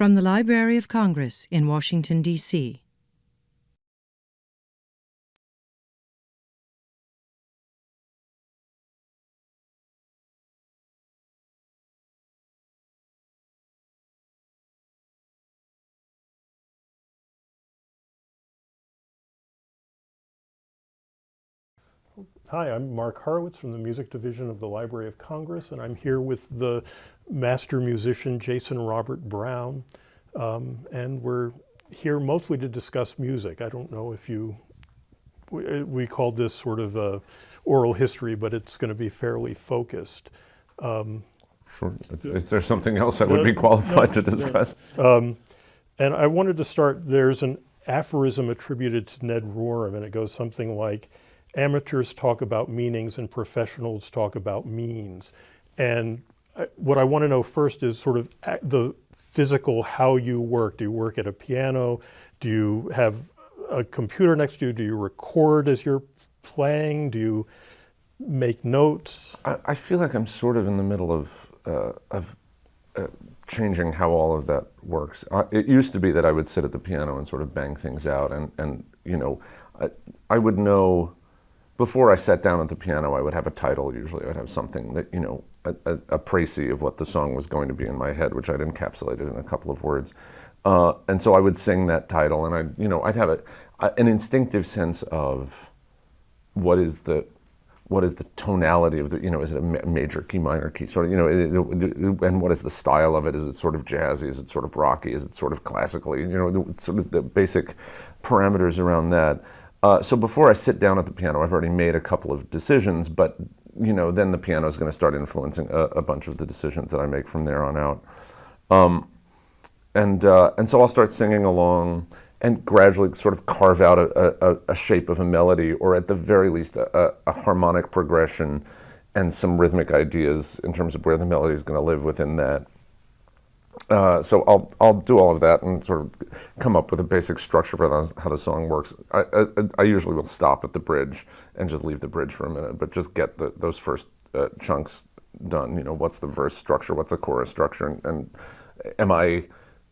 From the Library of Congress in Washington, D.C. Hi, I'm Mark Horowitz from the Music Division of the Library of Congress, and I'm here with the master musician Jason Robert Brown, and we're here mostly to discuss music. I don't know if we called this sort of a oral history, but it's going to be fairly focused. Sure. Is there something else that would be qualified to discuss? And I wanted to start, there's an aphorism attributed to Ned Rorem, and it goes something like, amateurs talk about meanings and professionals talk about means. And what I want to know first is sort of the physical, how you work. Do you work at a piano? Do you have a computer next to you? Do you record as you're playing? Do you make notes? I feel like I'm sort of in the middle of changing how all of that works. It used to be that I would sit at the piano and sort of bang things out, and you know, I would know. Before I sat down at the piano, I would have a title. Usually, I'd have something that, you know, a précis of what the song was going to be in my head, which I'd encapsulated in a couple of words. And so I would sing that title, and I'd have an instinctive sense of what is the tonality of the, you know, is it a major key, minor key, sort of, you know, and what is the style of it? Is it sort of jazzy? Is it sort of rocky? Is it sort of classically? You know, sort of the basic parameters around that. So before I sit down at the piano, I've already made a couple of decisions, but you know, then the piano is going to start influencing a bunch of the decisions that I make from there on out. And so I'll start singing along and gradually sort of carve out a shape of a melody, or at the very least a harmonic progression and some rhythmic ideas in terms of where the melody is going to live within that. So I'll do all of that and sort of come up with a basic structure for how the song works. I usually will stop at the bridge and just leave the bridge for a minute, but just get those first chunks done. You know, what's the verse structure, what's the chorus structure, and am I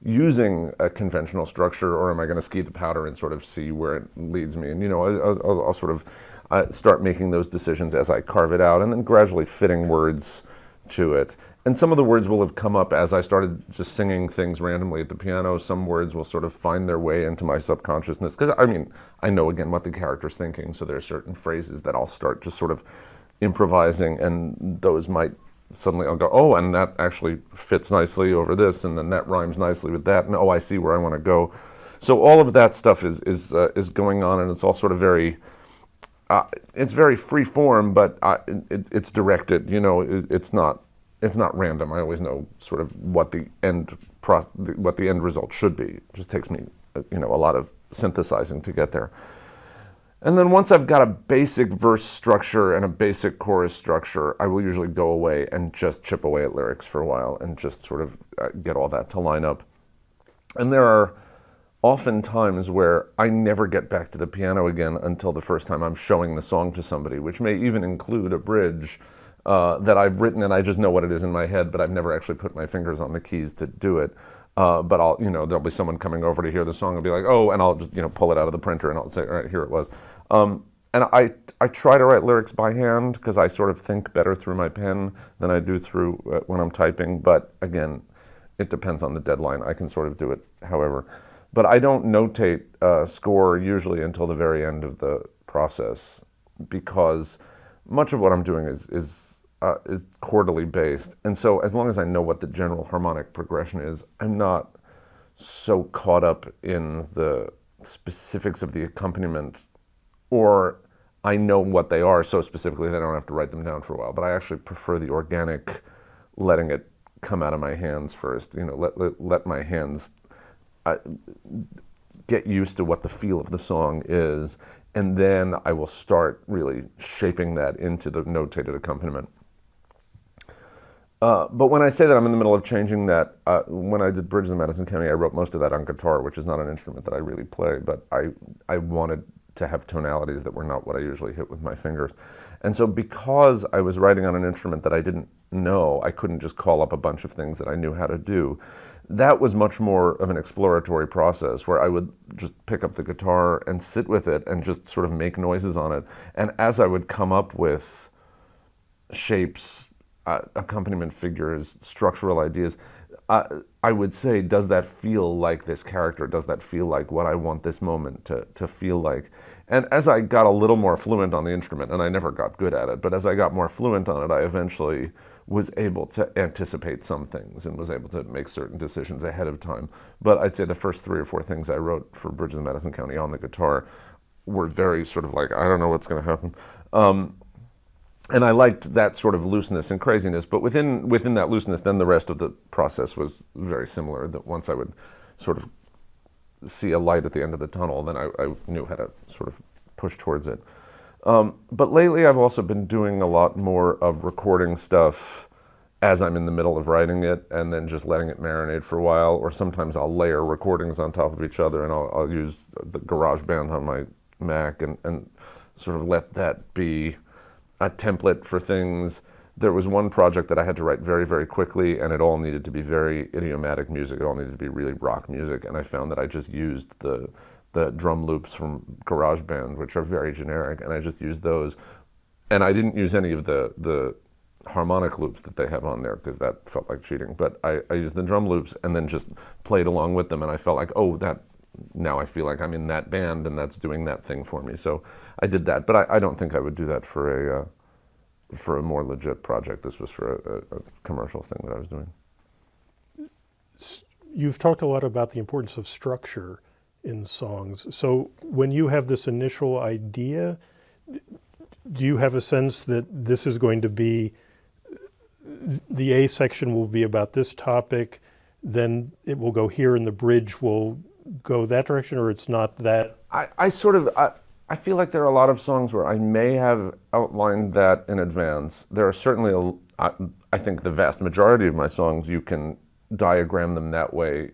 using a conventional structure, or am I going to ski the powder and sort of see where it leads me? And you know, I'll sort of start making those decisions as I carve it out, and then gradually fitting words to it. And some of the words will have come up as I started just singing things randomly at the piano. Some words will sort of find their way into my subconsciousness. Because, I mean, I know, again, what the character's thinking, so there are certain phrases that I'll start just sort of improvising, and those might suddenly, I'll go, oh, and that actually fits nicely over this, and then that rhymes nicely with that, and oh, I see where I want to go. So all of that stuff is going on, and it's all sort of very, it's very free form, but it's directed, you know, it's not random. I always know sort of what the end result should be. It just takes me, you know, a lot of synthesizing to get there. And then once I've got a basic verse structure and a basic chorus structure, I will usually go away and just chip away at lyrics for a while and just sort of get all that to line up. And there are often times where I never get back to the piano again until the first time I'm showing the song to somebody, which may even include a bridge that I've written, and I just know what it is in my head, but I've never actually put my fingers on the keys to do it. But I'll, you know, there'll be someone coming over to hear the song and be like, oh, and I'll just, you know, pull it out of the printer and I'll say, all right, here it was. And I try to write lyrics by hand because I sort of think better through my pen than I do through when I'm typing. But again, it depends on the deadline. I can sort of do it however. But I don't notate score usually until the very end of the process, because much of what I'm doing is chordally based, and so as long as I know what the general harmonic progression is, I'm not so caught up in the specifics of the accompaniment, or I know what they are so specifically that I don't have to write them down for a while. But I actually prefer the organic, letting it come out of my hands first. You know, let my hands get used to what the feel of the song is, and then I will start really shaping that into the notated accompaniment. But when I say that I'm in the middle of changing that, when I did Bridges of Madison County, I wrote most of that on guitar, which is not an instrument that I really play, but I wanted to have tonalities that were not what I usually hit with my fingers. And so because I was writing on an instrument that I didn't know, I couldn't just call up a bunch of things that I knew how to do. that was much more of an exploratory process where I would just pick up the guitar and sit with it and just sort of make noises on it. And as I would come up with shapes, accompaniment figures, structural ideas, I would say, does that feel like this character? Does that feel like what I want this moment to feel like? And as I got a little more fluent on the instrument, and I never got good at it, but as I got more fluent on it, I eventually was able to anticipate some things and was able to make certain decisions ahead of time. But I'd say the first 3 or 4 things I wrote for Bridges of Madison County on the guitar were very sort of like, I don't know what's going to happen. And I liked that sort of looseness and craziness, but within that looseness, then the rest of the process was very similar, that once I would sort of see a light at the end of the tunnel, then I knew how to sort of push towards it. But lately I've also been doing a lot more of recording stuff as I'm in the middle of writing it and then just letting it marinate for a while, or sometimes I'll layer recordings on top of each other and I'll use the GarageBand on my Mac and sort of let that be a template for things. There was one project that I had to write very, very quickly, and it all needed to be very idiomatic music. It all needed to be really rock music, and I found that I just used the drum loops from GarageBand, which are very generic, and I just used those. And I didn't use any of the harmonic loops that they have on there, because that felt like cheating. But I used the drum loops and then just played along with them, and I felt like, oh, now I feel like I'm in that band, and that's doing that thing for me. So I did that, but I don't think I would do that for a more legit project. This was for a commercial thing that I was doing. You've talked a lot about the importance of structure in songs. So when you have this initial idea, do you have a sense that this is going to be, the A section will be about this topic, then it will go here and the bridge will go that direction, or it's not that? I feel like there are a lot of songs where I may have outlined that in advance. There are certainly, I think the vast majority of my songs, you can diagram them that way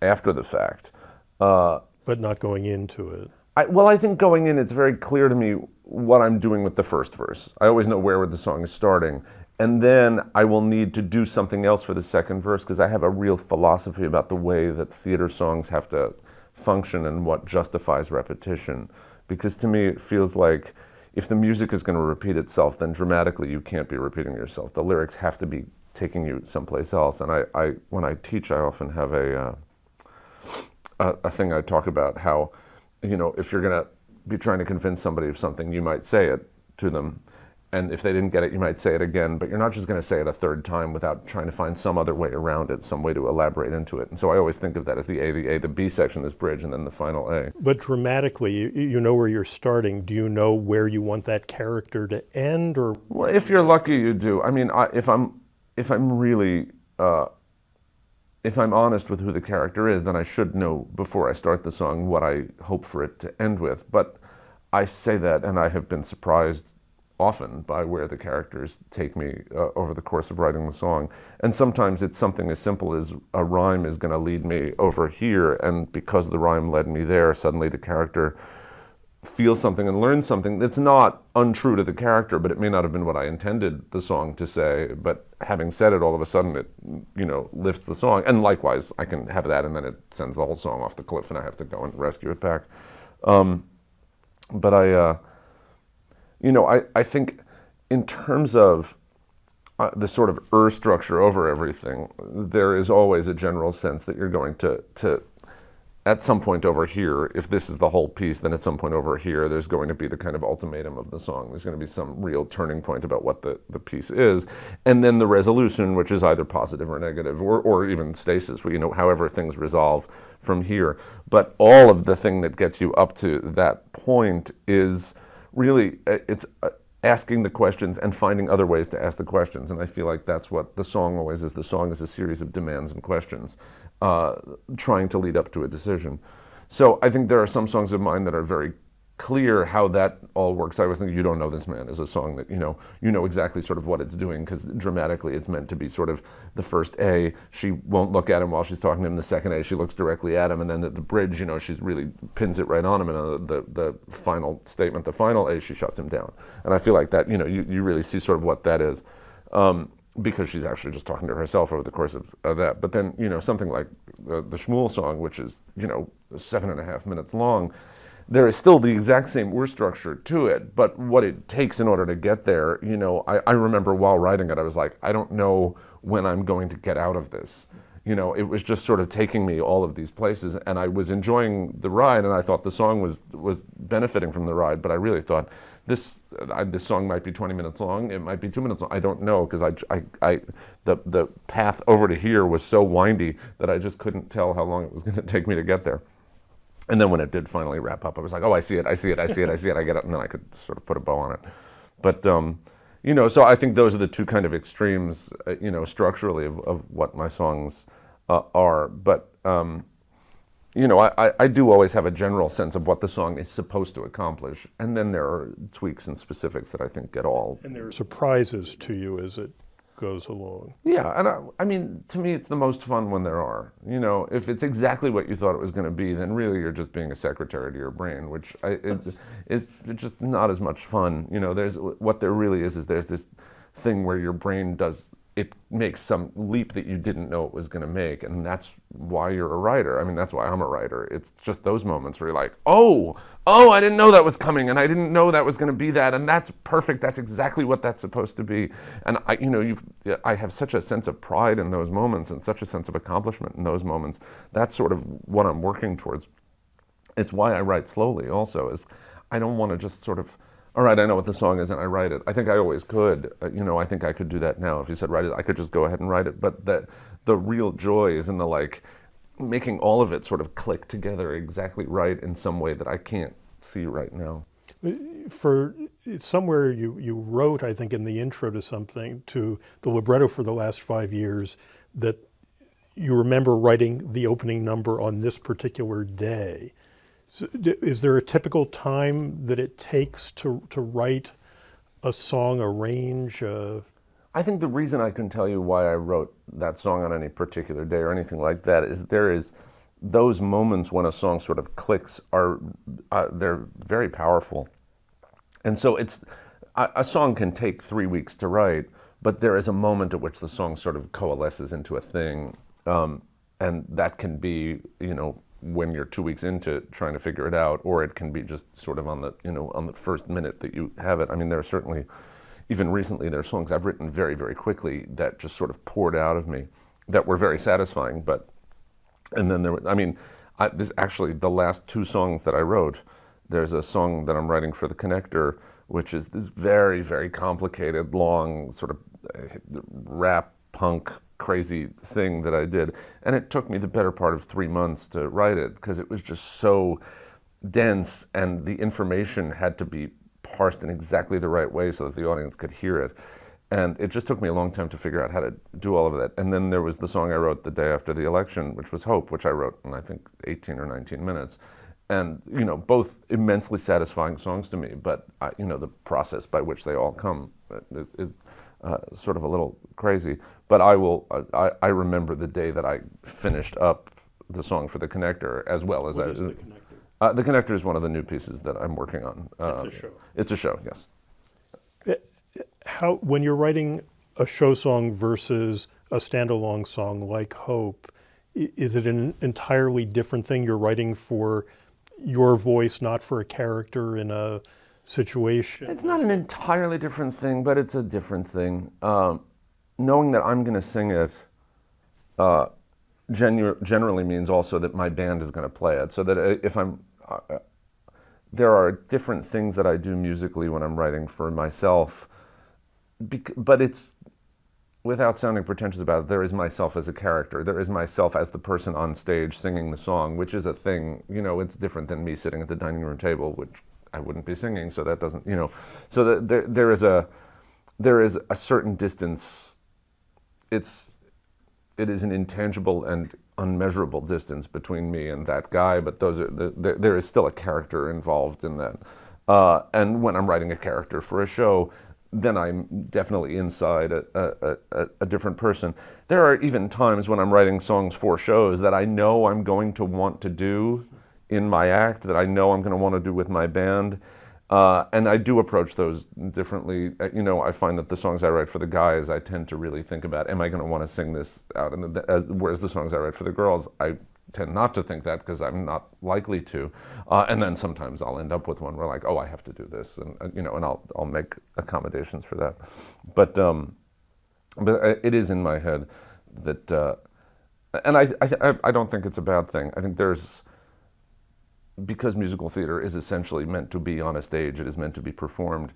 after the fact. But not going into it. I think going in, it's very clear to me what I'm doing with the first verse. I always know where the song is starting. And then I will need to do something else for the second verse, because I have a real philosophy about the way that theater songs have to function and what justifies repetition. Because to me, it feels like if the music is going to repeat itself, then dramatically you can't be repeating yourself. The lyrics have to be taking you someplace else. And when I teach, I often have a thing I talk about how, if you're going to be trying to convince somebody of something, you might say it to them. And if they didn't get it, you might say it again, but you're not just going to say it a third time without trying to find some other way around it, some way to elaborate into it. And so I always think of that as the A, the B section, this bridge, and then the final A. But dramatically, you know where you're starting. Do you know where you want that character to end, or? Well, if you're lucky, you do. I mean, if I'm really, if I'm honest with who the character is, then I should know before I start the song what I hope for it to end with. But I say that, and I have been surprised often by where the characters take me over the course of writing the song. And sometimes it's something as simple as a rhyme is going to lead me over here, and because the rhyme led me there, suddenly the character feels something and learns something that's not untrue to the character, but it may not have been what I intended the song to say, but having said it, all of a sudden it, lifts the song. And likewise, I can have that and then it sends the whole song off the cliff and I have to go and rescue it back. But I think in terms of the sort of structure over everything, there is always a general sense that you're going to at some point over here, if this is the whole piece, then at some point over here, there's going to be the kind of ultimatum of the song. There's going to be some real turning point about what the piece is. And then the resolution, which is either positive or negative, or even stasis, however things resolve from here. But all of the thing that gets you up to that point is really, it's asking the questions and finding other ways to ask the questions. And I feel like that's what the song always is. The song is a series of demands and questions, trying to lead up to a decision. So I think there are some songs of mine that are very clear how that all works. I always think You Don't Know This Man is a song that, you know exactly sort of what it's doing, because dramatically it's meant to be sort of the first A, she won't look at him while she's talking to him. The second A, she looks directly at him. And then at the bridge, she's really pins it right on him. And the final statement, the final A, she shuts him down. And I feel like that, you really see sort of what that is. because she's actually just talking to herself over the course of that. But then, something like the Shmuel song, which is, 7.5 minutes long, there is still the exact same word structure to it, but what it takes in order to get there, I remember while writing it, I was like, I don't know when I'm going to get out of this. It was just sort of taking me all of these places, and I was enjoying the ride, and I thought the song was benefiting from the ride, but I really thought, this song might be 20 minutes long. It might be 2 minutes long. I don't know, because the path over to here was so windy that I just couldn't tell how long it was going to take me to get there. And then when it did finally wrap up, I was like, oh, I see it, I get it, and then I could sort of put a bow on it. But so I think those are the two kind of extremes, structurally of what my songs are. But I do always have a general sense of what the song is supposed to accomplish, and then there are tweaks and specifics that I think get all. And there are surprises to you as it goes along. Yeah, and I mean, to me, it's the most fun when there are. If it's exactly what you thought it was going to be, then really you're just being a secretary to your brain, which is just not as much fun. There's what there really is there's this thing where your brain makes some leap that you didn't know it was going to make, and that's why you're a writer. I mean, that's why I'm a writer. It's just those moments where you're like, oh, I didn't know that was coming, and I didn't know that was going to be that, and that's perfect. That's exactly what that's supposed to be. And I have such a sense of pride in those moments, and such a sense of accomplishment in those moments. That's sort of what I'm working towards. It's why I write slowly. Also, is I don't want to just sort of, all right, I know what the song is and I write it. I think I always could. I think I could do that now. If you said write it, I could just go ahead and write it. But the real joy is in the making all of it sort of click together exactly right in some way that I can't see right now. For somewhere you wrote, I think in the intro to the libretto for the last 5 years, that you remember writing the opening number on this particular day. So is there a typical time that it takes to write a song, arrange? I think the reason I can tell you why I wrote that song on any particular day or anything like that is there is those moments when a song sort of clicks they're very powerful. And so a song can take 3 weeks to write, but there is a moment at which the song sort of coalesces into a thing. And that can be, when you're 2 weeks into trying to figure it out, or it can be just sort of on the first minute that you have it. I mean, there are certainly, even recently, there are songs I've written very, very quickly that just sort of poured out of me that were very satisfying. And then this actually, the last 2 songs that I wrote, there's a song that I'm writing for the Connector, which is this very, very complicated, long sort of rap punk crazy thing that I did, and it took me the better part of 3 months to write it because it was just so dense, and the information had to be parsed in exactly the right way so that the audience could hear it, and it just took me a long time to figure out how to do all of that. And then there was the song I wrote the day after the election, which was Hope, which I wrote in I think 18 or 19 minutes, and both immensely satisfying songs to me, but the process by which they all come is sort of a little crazy. But I remember the day that I finished up the song for the Connector, as well as What is the Connector? The Connector is one of the new pieces that I'm working on. It's a show. It's a show, yes. When you're writing a show song versus a standalone song like Hope, is it an entirely different thing? You're writing for your voice, not for a character in a situation? It's not an entirely different thing, but it's a different thing. Knowing that I'm going to sing it generally means also that my band is going to play it. So that if there are different things that I do musically when I'm writing for myself, but it's, without sounding pretentious about it, there is myself as a character. There is myself as the person on stage singing the song, which is a thing. It's different than me sitting at the dining room table, which I wouldn't be singing. So that doesn't, So there is a certain distance. It is an intangible and unmeasurable distance between me and that guy, but there is still a character involved in that. And when I'm writing a character for a show, then I'm definitely inside a different person. There are even times when I'm writing songs for shows that I know I'm going to want to do in my act, that I know I'm going to want to do with my band, And I do approach those differently. I find that the songs I write for the guys, I tend to really think about, am I going to want to sing this out? Whereas the songs I write for the girls, I tend not to think that because I'm not likely to. And then sometimes I'll end up with one where like, oh, I have to do this, and I'll make accommodations for that. But it is in my head that, and I don't think it's a bad thing. I think because musical theater is essentially meant to be on a stage, it is meant to be performed,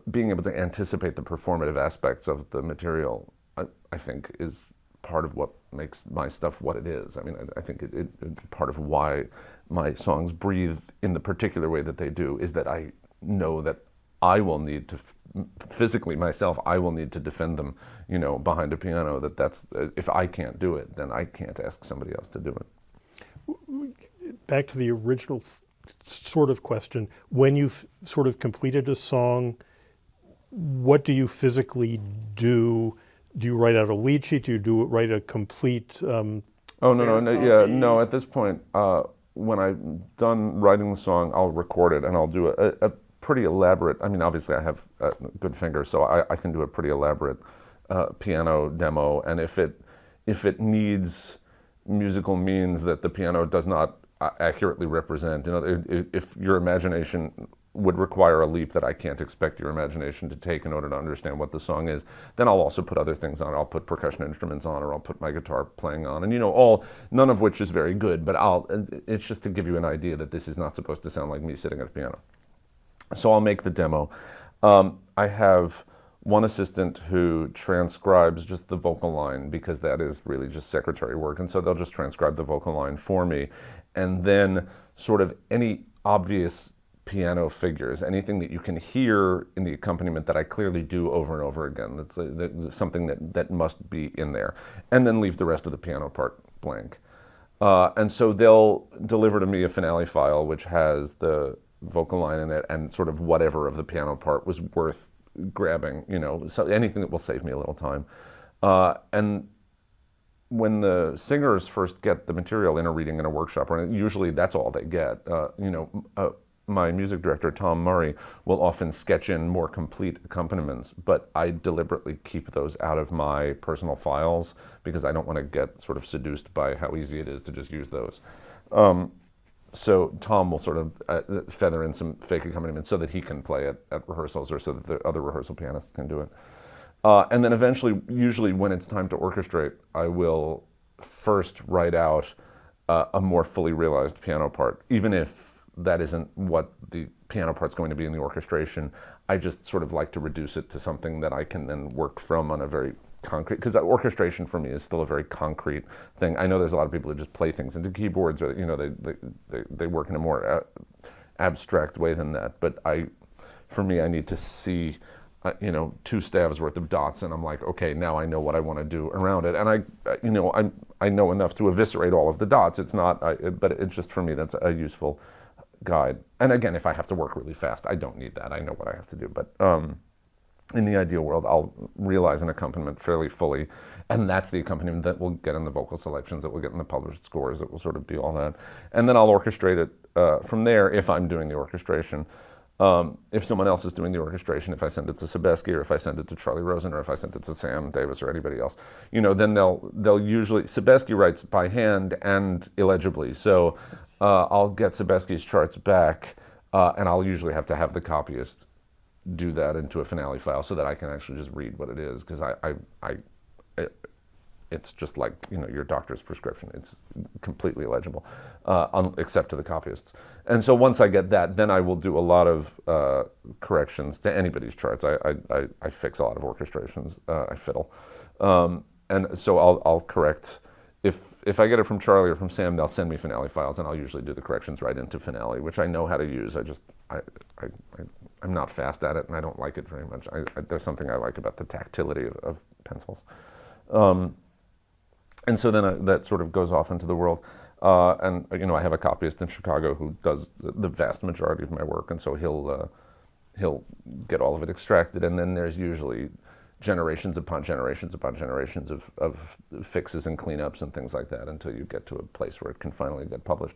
being able to anticipate the performative aspects of the material, I think is part of what makes my stuff what it is. I mean, I think it part of why my songs breathe in the particular way that they do is that I know that I will need to, physically myself, I will need to defend them, behind a piano, that's, if I can't do it, then I can't ask somebody else to do it. Back to the original sort of question, when you've sort of completed a song, what do you physically do? Do you write out a lead sheet? Do you write a complete? No. At this point, when I'm done writing the song, I'll record it and I'll do a pretty elaborate. I mean, obviously, I have a good finger, so I can do a pretty elaborate piano demo. And if it needs musical means that the piano does not accurately represent, if your imagination would require a leap that I can't expect your imagination to take in order to understand what the song is, then I'll also put other things on. I'll put percussion instruments on, or I'll put my guitar playing on, and none of which is very good, but it's just to give you an idea that this is not supposed to sound like me sitting at a piano. So I'll make the demo. I have one assistant who transcribes just the vocal line, because that is really just secretary work, and so they'll just transcribe the vocal line for me. And then sort of any obvious piano figures, anything that you can hear in the accompaniment that I clearly do over and over again, that's something that must be in there, and then leave the rest of the piano part blank. And so they'll deliver to me a finale file which has the vocal line in it and sort of whatever of the piano part was worth grabbing, so anything that will save me a little time. And when the singers first get the material in a reading in a workshop, usually that's all they get. My music director, Tom Murray, will often sketch in more complete accompaniments, but I deliberately keep those out of my personal files because I don't want to get sort of seduced by how easy it is to just use those. So Tom will sort of feather in some fake accompaniment so that he can play it at rehearsals, or so that the other rehearsal pianists can do it. And then eventually, usually when it's time to orchestrate, I will first write out a more fully realized piano part, even if that isn't what the piano part's going to be in the orchestration. I just sort of like to reduce it to something that I can then work from on a very concrete, because orchestration for me is still a very concrete thing. I know there's a lot of people who just play things into keyboards, or they work in a more abstract way than that. But for me, I need to see 2 staves worth of dots, and I'm like, okay, now I know what I want to do around it, and I know enough to eviscerate all of the dots. It's not, but it's just, for me, that's a useful guide. And again, if I have to work really fast, I don't need that. I know what I have to do. But in the ideal world, I'll realize an accompaniment fairly fully, and that's the accompaniment that we'll get in the vocal selections, that we'll get in the published scores, that will sort of be all that. And then I'll orchestrate it from there if I'm doing the orchestration. If someone else is doing the orchestration, if I send it to Sebesky, or if I send it to Charlie Rosen, or if I send it to Sam Davis or anybody else, then they'll usually, Sebesky writes by hand and illegibly. So I'll get Sebesky's charts back, and I'll usually have to have the copyist do that into a finale file so that I can actually just read what it is, because it's just like your doctor's prescription. It's completely illegible, except to the copyists. And so once I get that, then I will do a lot of corrections to anybody's charts. I fix a lot of orchestrations. I fiddle, and so I'll correct. If I get it from Charlie or from Sam, they'll send me finale files, and I'll usually do the corrections right into finale, which I know how to use. I'm not fast at it, and I don't like it very much. There's something I like about the tactility of pencils. And so then that sort of goes off into the world. And I have a copyist in Chicago who does the vast majority of my work, and so he'll get all of it extracted. And then there's usually generations upon generations upon generations of fixes and cleanups and things like that until you get to a place where it can finally get published.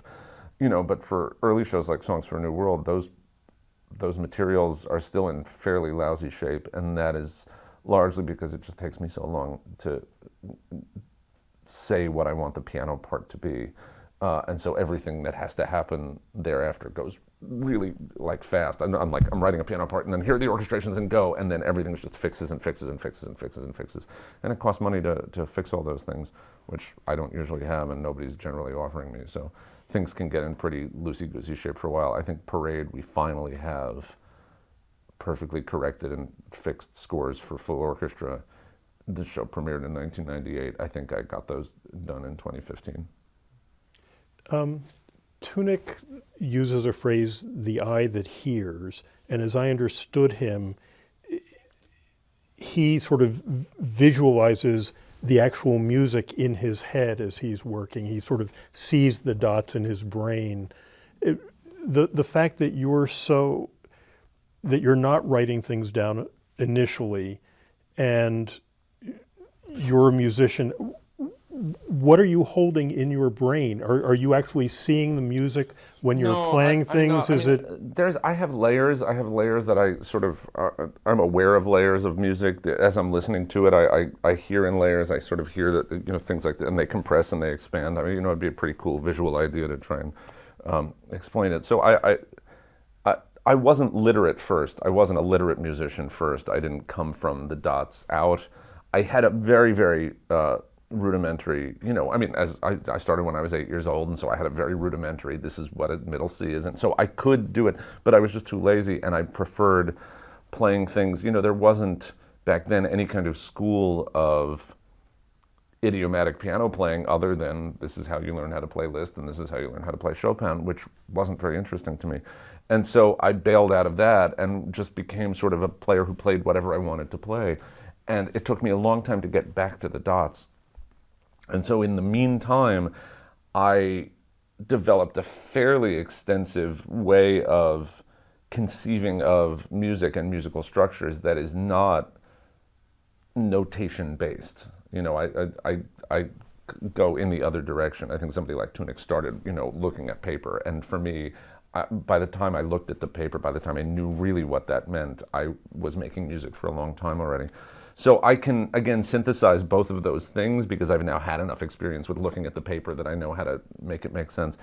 But for early shows like Songs for a New World, those materials are still in fairly lousy shape, and that is largely because it just takes me so long to say what I want the piano part to be. And so everything that has to happen thereafter goes really like fast. I'm writing a piano part, and then here are the orchestrations and go, and then everything just fixes and fixes and fixes and fixes and fixes. And it costs money to fix all those things, which I don't usually have and nobody's generally offering me. So things can get in pretty loosey-goosey shape for a while. I think Parade, we finally have perfectly corrected and fixed scores for full orchestra. The show premiered in 1998. I think I got those done in 2015. Tunick uses a phrase, the eye that hears, and as I understood him, he sort of visualizes the actual music in his head as he's working. He sort of sees the dots in his brain. The fact that you're not writing things down initially, and you're a musician, what are you holding in your brain? Are you actually seeing the music when you're playing things? I have layers. I have layers that I sort of, I'm aware of layers of music. As I'm listening to it, I hear in layers. I sort of hear that, things like that, and they compress and they expand. I mean, it'd be a pretty cool visual idea to try and explain it. So I wasn't literate first. I wasn't a literate musician first. I didn't come from the dots out. I had a very, very rudimentary, as I started when I was 8 years old, and so I had a very rudimentary, this is what a middle C is, and so I could do it, but I was just too lazy, and I preferred playing things, there wasn't back then any kind of school of idiomatic piano playing other than this is how you learn how to play Liszt and this is how you learn how to play Chopin, which wasn't very interesting to me. And so I bailed out of that and just became sort of a player who played whatever I wanted to play. And it took me a long time to get back to the dots. And so in the meantime, I developed a fairly extensive way of conceiving of music and musical structures that is not notation based. I go in the other direction. I think somebody like Tunick started, looking at paper. And for me, by the time I looked at the paper, by the time I knew really what that meant, I was making music for a long time already. So I can, again, synthesize both of those things because I've now had enough experience with looking at the paper that I know how to make it make sense.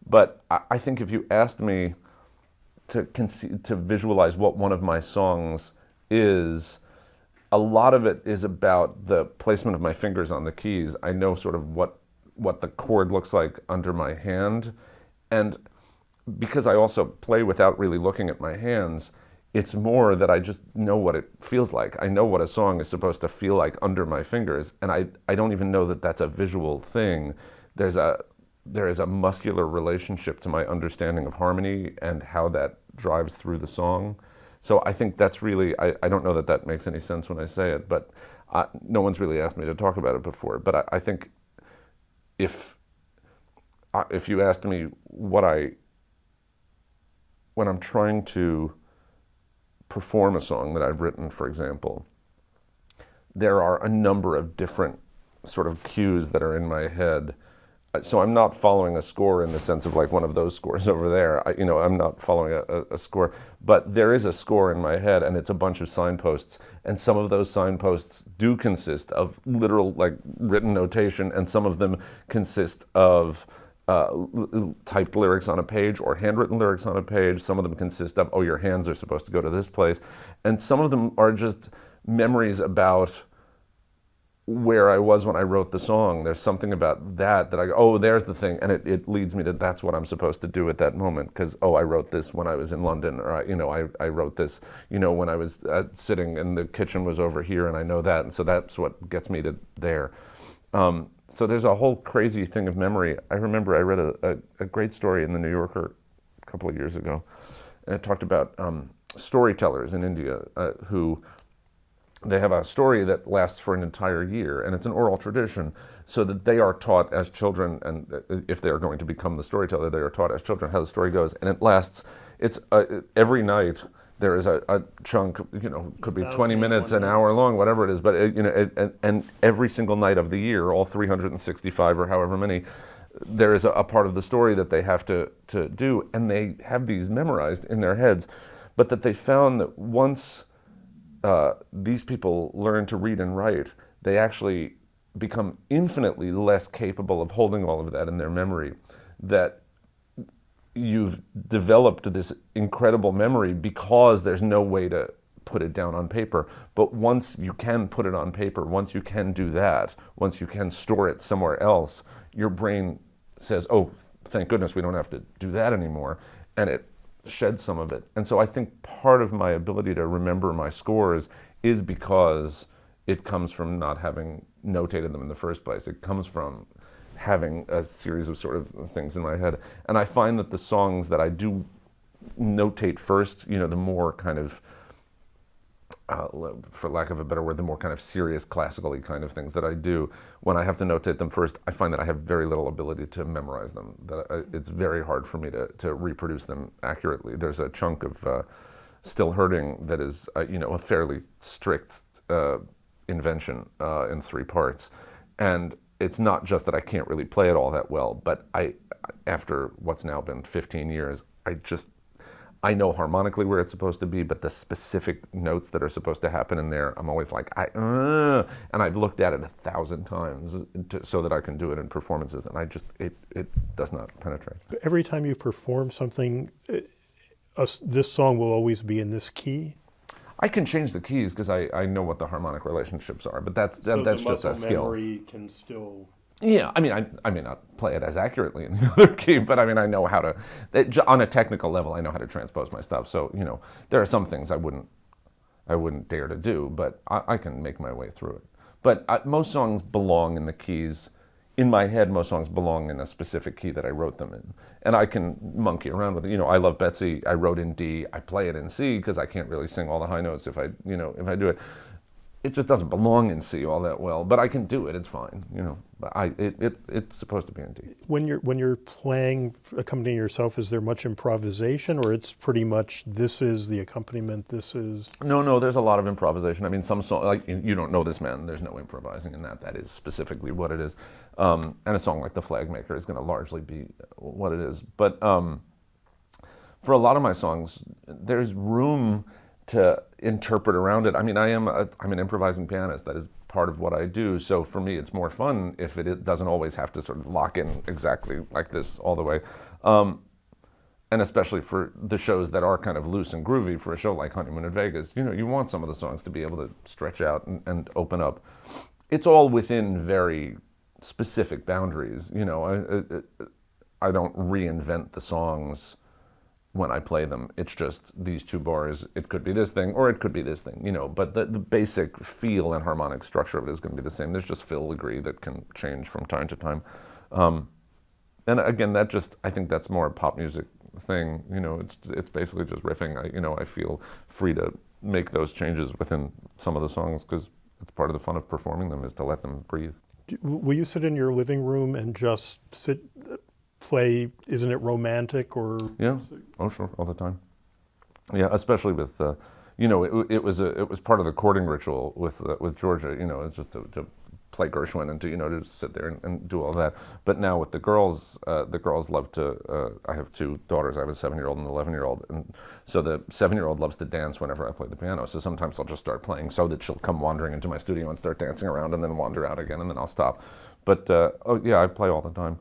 But I think if you asked me to visualize what one of my songs is, a lot of it is about the placement of my fingers on the keys. I know sort of what the chord looks like under my hand. And because I also play without really looking at my hands, it's more that I just know what it feels like. I know what a song is supposed to feel like under my fingers, and I don't even know that that's a visual thing. There is a muscular relationship to my understanding of harmony and how that drives through the song. So I think that's really, I don't know that that makes any sense when I say it, but no one's really asked me to talk about it before. But I think if you asked me when I'm trying to perform a song that I've written, for example, there are a number of different sort of cues that are in my head. So I'm not following a score in the sense of like one of those scores over there. I'm not following a score, but there is a score in my head, and it's a bunch of signposts. And some of those signposts do consist of literal, like, written notation, and some of them consist of typed lyrics on a page or handwritten lyrics on a page. Some of them consist of, oh, your hands are supposed to go to this place. And some of them are just memories about where I was when I wrote the song. There's something about that I go, oh, there's the thing. And it leads me to, that's what I'm supposed to do at that moment. Because, oh, I wrote this when I was in London, or, I wrote this, when I was sitting and the kitchen was over here, and I know that. And so that's what gets me to there. So there's a whole crazy thing of memory. I remember I read a great story in the New Yorker a couple of years ago, and it talked about storytellers in India who, they have a story that lasts for an entire year, and it's an oral tradition, so that they are taught as children, and if they are going to become the storyteller, they are taught as children how the story goes, and it lasts, every night there is a chunk, could be 20 minutes, an hour long, whatever it is, but and every single night of the year, all 365 or however many, there is a part of the story that they have to do, and they have these memorized in their heads. but that they found that once these people learn to read and write, they actually become infinitely less capable of holding all of that in their memory, that you've developed this incredible memory because there's no way to put it down on paper. But once you can put it on paper, once you can do that, once you can store it somewhere else, your brain says, oh, thank goodness we don't have to do that anymore, and it sheds some of it. And so I think part of my ability to remember my scores is because it comes from not having notated them in the first place. It comes from having a series of sort of things in my head. And I find that the songs that I do notate first, the more kind of, for lack of a better word, the more kind of serious classically kind of things that I do, when I have to notate them first, I find that I have very little ability to memorize them. That it's very hard for me to reproduce them accurately. There's a chunk of Still Hurting that is, a fairly strict invention in 3 parts. And it's not just that I can't really play it all that well, but after what's now been 15 years, I know harmonically where it's supposed to be, but the specific notes that are supposed to happen in there, I'm always like, and I've looked at it 1,000 times so that I can do it in performances, and it does not penetrate. Every time you perform something, this song will always be in this key? I can change the keys because I know what the harmonic relationships are, but that's just a skill. Memory can still. Yeah, I may not play it as accurately in the other key, but I know how to, on a technical level, I know how to transpose my stuff. So, there are some things I wouldn't dare to do, but I can make my way through it. But most songs belong in the keys. In my head, most songs belong in a specific key that I wrote them in. And I can monkey around with it. I Love Betsy, I wrote in D, I play it in C because I can't really sing all the high notes if I do it. It just doesn't belong in C all that well, but I can do it. It's fine, But it's supposed to be in D. When you're playing, accompanying yourself, is there much improvisation, or it's pretty much this is the accompaniment? This is No. There's a lot of improvisation. Some song like You Don't Know This Man. There's no improvising in that. That is specifically what it is. And a song like The Flag Maker is going to largely be what it is. But for a lot of my songs, there's room to interpret around it. I'm an improvising pianist. That is part of what I do. So for me, it's more fun if it doesn't always have to sort of lock in exactly like this all the way. And especially for the shows that are kind of loose and groovy, for a show like Honeymoon in Vegas, you want some of the songs to be able to stretch out and open up. It's all within very specific boundaries. I don't reinvent the songs when I play them. It's just these 2 bars. It could be this thing, or it could be this thing, but the basic feel and harmonic structure of it is going to be the same. There's just filigree that can change from time to time. And again, I think that's more a pop music thing. It's basically just riffing. I feel free to make those changes within some of the songs because it's part of the fun of performing them is to let them breathe. Will you sit in your living room and just play, isn't it romantic, or? Yeah, oh sure, all the time. Yeah, especially with, it was part of the courting ritual with Georgia, it's just to play Gershwin and to sit there and do all that. But now with the girls love to, I have 2 daughters, I have a 7-year-old and an 11-year-old, and so the 7-year-old loves to dance whenever I play the piano, so sometimes I'll just start playing so that she'll come wandering into my studio and start dancing around and then wander out again and then I'll stop. But, I play all the time.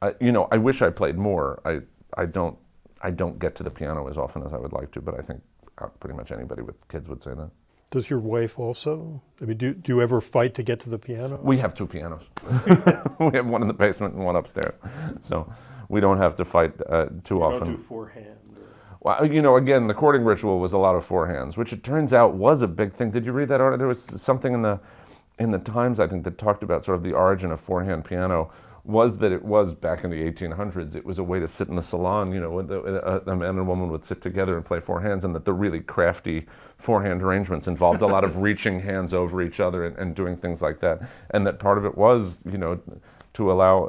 I wish I played more. I don't get to the piano as often as I would like to, but I think pretty much anybody with kids would say that. Does your wife also? Do you ever fight to get to the piano? We have 2 pianos. We have one in the basement and one upstairs, so we don't have to fight too often. You don't do forehand? Well, again, the courting ritual was a lot of forehands, which it turns out was a big thing. Did you read that article? There was something in the Times, I think, that talked about sort of the origin of forehand piano. Was that it was back in the 1800s, it was a way to sit in the salon, when a man and a woman would sit together and play 4 hands, and that the really crafty forehand arrangements involved a lot of reaching hands over each other and doing things like that. And that part of it was, to allow,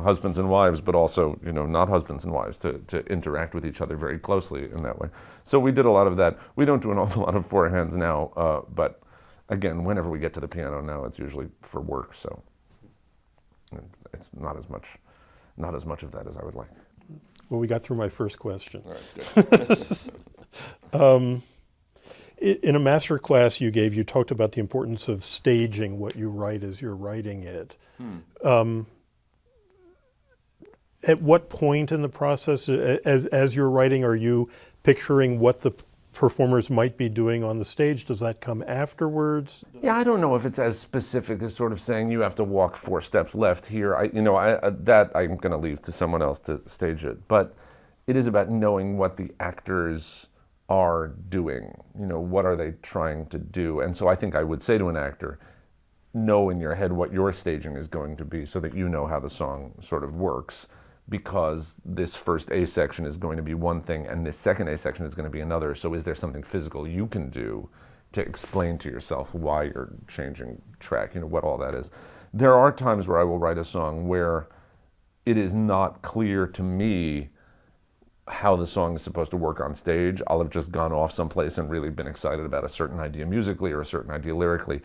husbands and wives, but also, not husbands and wives to interact with each other very closely in that way. So we did a lot of that. We don't do an awful lot of 4 hands now, but again, whenever we get to the piano now, it's usually for work, so. It's not as much of that as I would like. Well, we got through my first question. All right, good. In a master class you gave, you talked about the importance of staging what you write as you're writing it. At what point in the process, as you're writing, are you picturing what the performers might be doing on the stage? Does that come afterwards? Yeah, I don't know if it's as specific as sort of saying you have to walk 4 steps left here. I'm going to leave to someone else to stage it. But it is about knowing what the actors are doing. What are they trying to do? And so I think I would say to an actor, know in your head what your staging is going to be so that you know how the song sort of works. Because this first A section is going to be one thing and this second A section is going to be another. So is there something physical you can do to explain to yourself why you're changing track, what all that is? There are times where I will write a song where it is not clear to me how the song is supposed to work on stage. I'll have just gone off someplace and really been excited about a certain idea musically or a certain idea lyrically.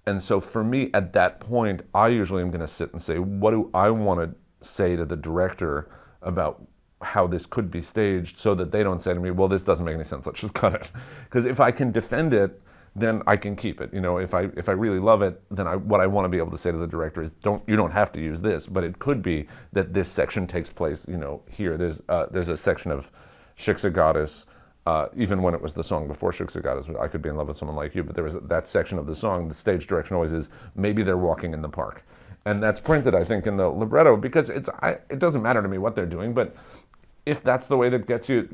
And so for me, at that point, I usually am going to sit and say, what do I want to say to the director about how this could be staged, so that they don't say to me, well, this doesn't make any sense, let's just cut it. Because if I can defend it, then I can keep it. If I really love it, then what I want to be able to say to the director is, you don't have to use this, but it could be that this section takes place, here. There's a section of Shiksa Goddess, even when it was the song before Shiksa Goddess, I Could Be in Love with Someone Like You, but there was that section of the song, the stage direction always is, maybe they're walking in the park. And that's printed, I think, in the libretto, because it doesn't matter to me what they're doing, but if that's the way that gets you,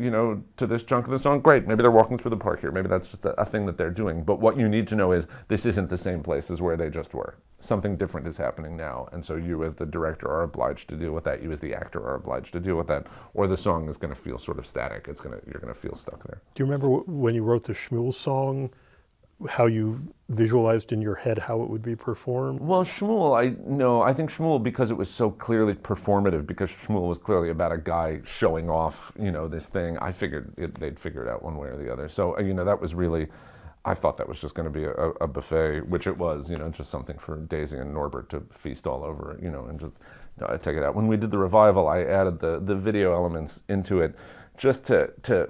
to this chunk of the song, great. Maybe they're walking through the park here. Maybe that's just a thing that they're doing. But what you need to know is this isn't the same place as where they just were. Something different is happening now. And so you as the director are obliged to deal with that. You as the actor are obliged to deal with that. Or the song is going to feel sort of static. You're going to feel stuck there. Do you remember when you wrote the Shmuel song, how you visualized in your head how it would be performed? Well, Shmuel, I think Shmuel, because it was so clearly performative, because Shmuel was clearly about a guy showing off, this thing, I figured they'd figure it out one way or the other. So, that was really, I thought that was just going to be a buffet, which it was, just something for Daisy and Norbert to feast all over, and just take it out. When we did the revival, I added the video elements into it just to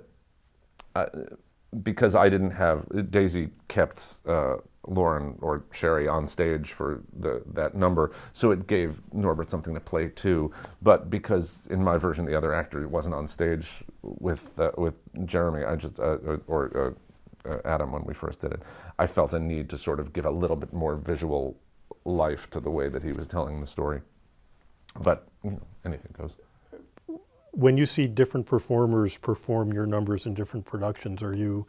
because I didn't have, Daisy kept Lauren or Sherry on stage for that number, so it gave Norbert something to play too. But because in my version the other actor wasn't on stage with Jeremy, I just or Adam when we first did it, I felt a need to sort of give a little bit more visual life to the way that he was telling the story. But anything goes. When you see different performers perform your numbers in different productions, are you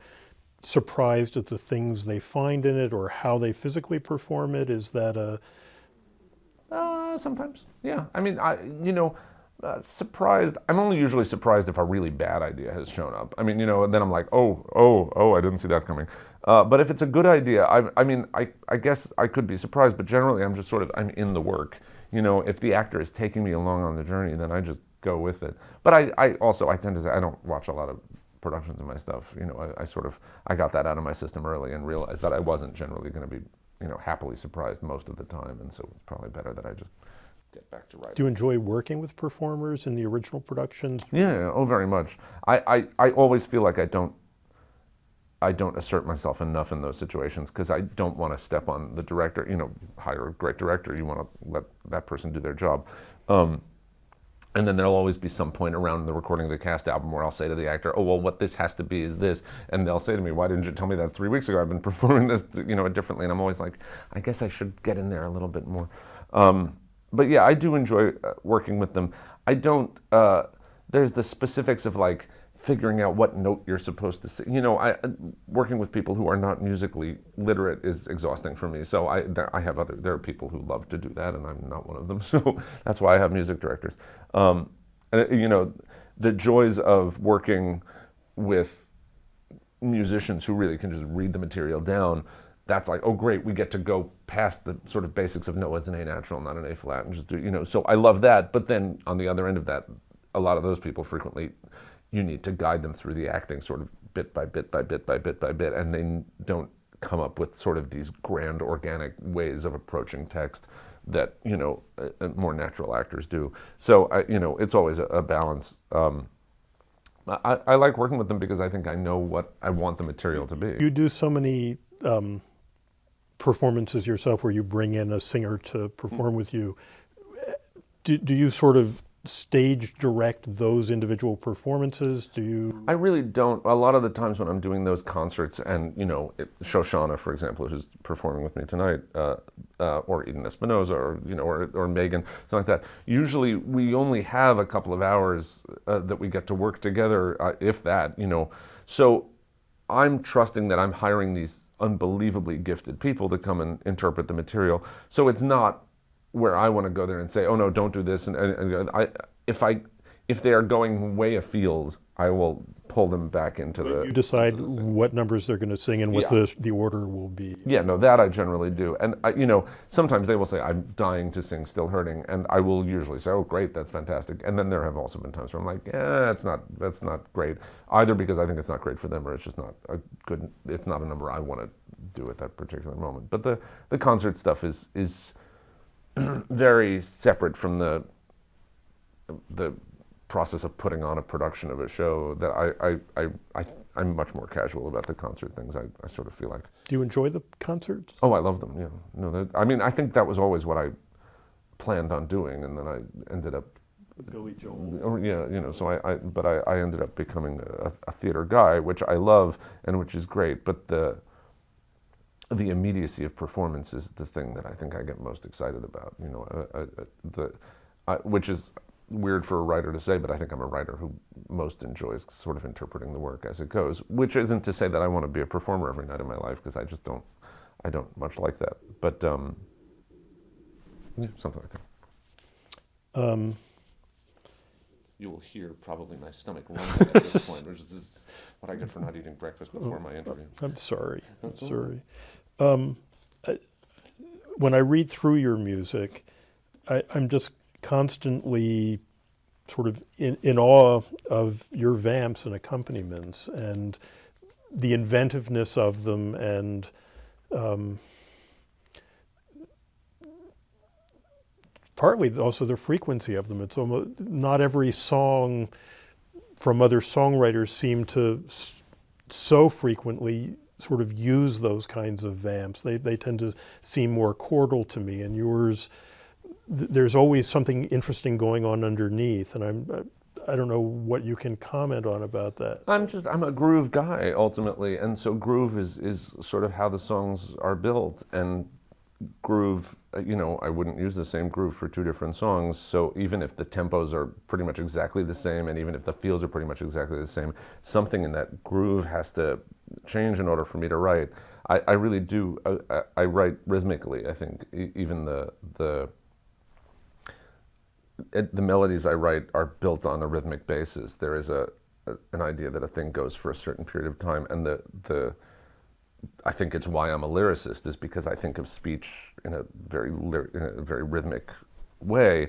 surprised at the things they find in it or how they physically perform it? Is that a... Sometimes, yeah. I mean, surprised. I'm only usually surprised if a really bad idea has shown up. I mean, and then I'm like, oh, I didn't see that coming. But if it's a good idea, I guess I could be surprised, but generally I'm just I'm in the work. If the actor is taking me along on the journey, then I just go with it. But I tend to say I don't watch a lot of productions of my stuff. I got that out of my system early and realized that I wasn't generally going to be, happily surprised most of the time. And so it's probably better that I just get back to writing. Do you enjoy working with performers in the original productions? Yeah, very much. I always feel like I don't assert myself enough in those situations because I don't want to step on the director. Hire a great director. You want to let that person do their job. And then there'll always be some point around the recording of the cast album where I'll say to the actor, oh, well, what this has to be is this. And they'll say to me, why didn't you tell me that 3 weeks ago? I've been performing this, differently. And I'm always like, I guess I should get in there a little bit more. But yeah, I do enjoy working with them. I don't, there's the specifics of figuring out what note you're supposed to sing. Working with people who are not musically literate is exhausting for me. So there are people who love to do that, and I'm not one of them. So that's why I have music directors. And the joys of working with musicians who really can just read the material down. That's oh great, we get to go past the sort of basics of no, it's an A natural, not an A flat, and just do So I love that. But then on the other end of that, a lot of those people frequently, you need to guide them through the acting sort of bit by bit by bit by bit by bit, and they don't come up with sort of these grand organic ways of approaching text that more natural actors do. So it's always a balance. I like working with them because I think I know what I want the material to be. You do so many performances yourself where you bring in a singer to perform with you. Do you sort of stage direct those individual performances? Do you? I really don't. A lot of the times when I'm doing those concerts, and Shoshana, for example, who's performing with me tonight, or Eden Espinosa, or Megan, something like that. Usually, we only have a couple of hours that we get to work together, if that. So I'm trusting that I'm hiring these unbelievably gifted people to come and interpret the material. So it's not where I want to go there and say, oh no, don't do this. And if they are going way afield, I will pull them back into the. You decide what numbers they're going to sing and what the order will be. Yeah, no, that I generally do. And sometimes they will say, I'm dying to sing Still Hurting, and I will usually say, oh great, that's fantastic. And then there have also been times where I'm like, that's not great. Either because I think it's not great for them, or it's just not it's not a number I want to do at that particular moment. But the concert stuff is very separate from the process of putting on a production of a show. That I'm much more casual about the concert things. I sort of feel like. Do you enjoy the concerts? Oh, I love them. Yeah, no, I think that was always what I planned on doing, and then I ended up. Billy Joel. Oh, yeah, so I ended up becoming a theater guy, which I love and which is great, but the immediacy of performance is the thing that I think I get most excited about. Which is weird for a writer to say, but I think I'm a writer who most enjoys sort of interpreting the work as it goes. Which isn't to say that I want to be a performer every night of my life, because I don't much like that. But something like that. You will hear probably my stomach rumbling at this point, which is what I get for not eating breakfast before my interview. I'm sorry. When I read through your music, I'm just constantly sort of in awe of your vamps and accompaniments and the inventiveness of them, and partly also the frequency of them. It's almost not every song from other songwriters seem to so frequently sort of use those kinds of vamps. They tend to seem more chordal to me, and yours, there's always something interesting going on underneath, and I don't know what you can comment on about that. I'm a groove guy ultimately, and so groove is sort of how the songs are built, and groove, I wouldn't use the same groove for two different songs. So even if the tempos are pretty much exactly the same, and even if the feels are pretty much exactly the same, something in that groove has to change in order for me to write. I really do. I write rhythmically. I think even the melodies I write are built on a rhythmic basis. There is an idea that a thing goes for a certain period of time, and I think it's why I'm a lyricist, is because I think of speech in a very rhythmic way.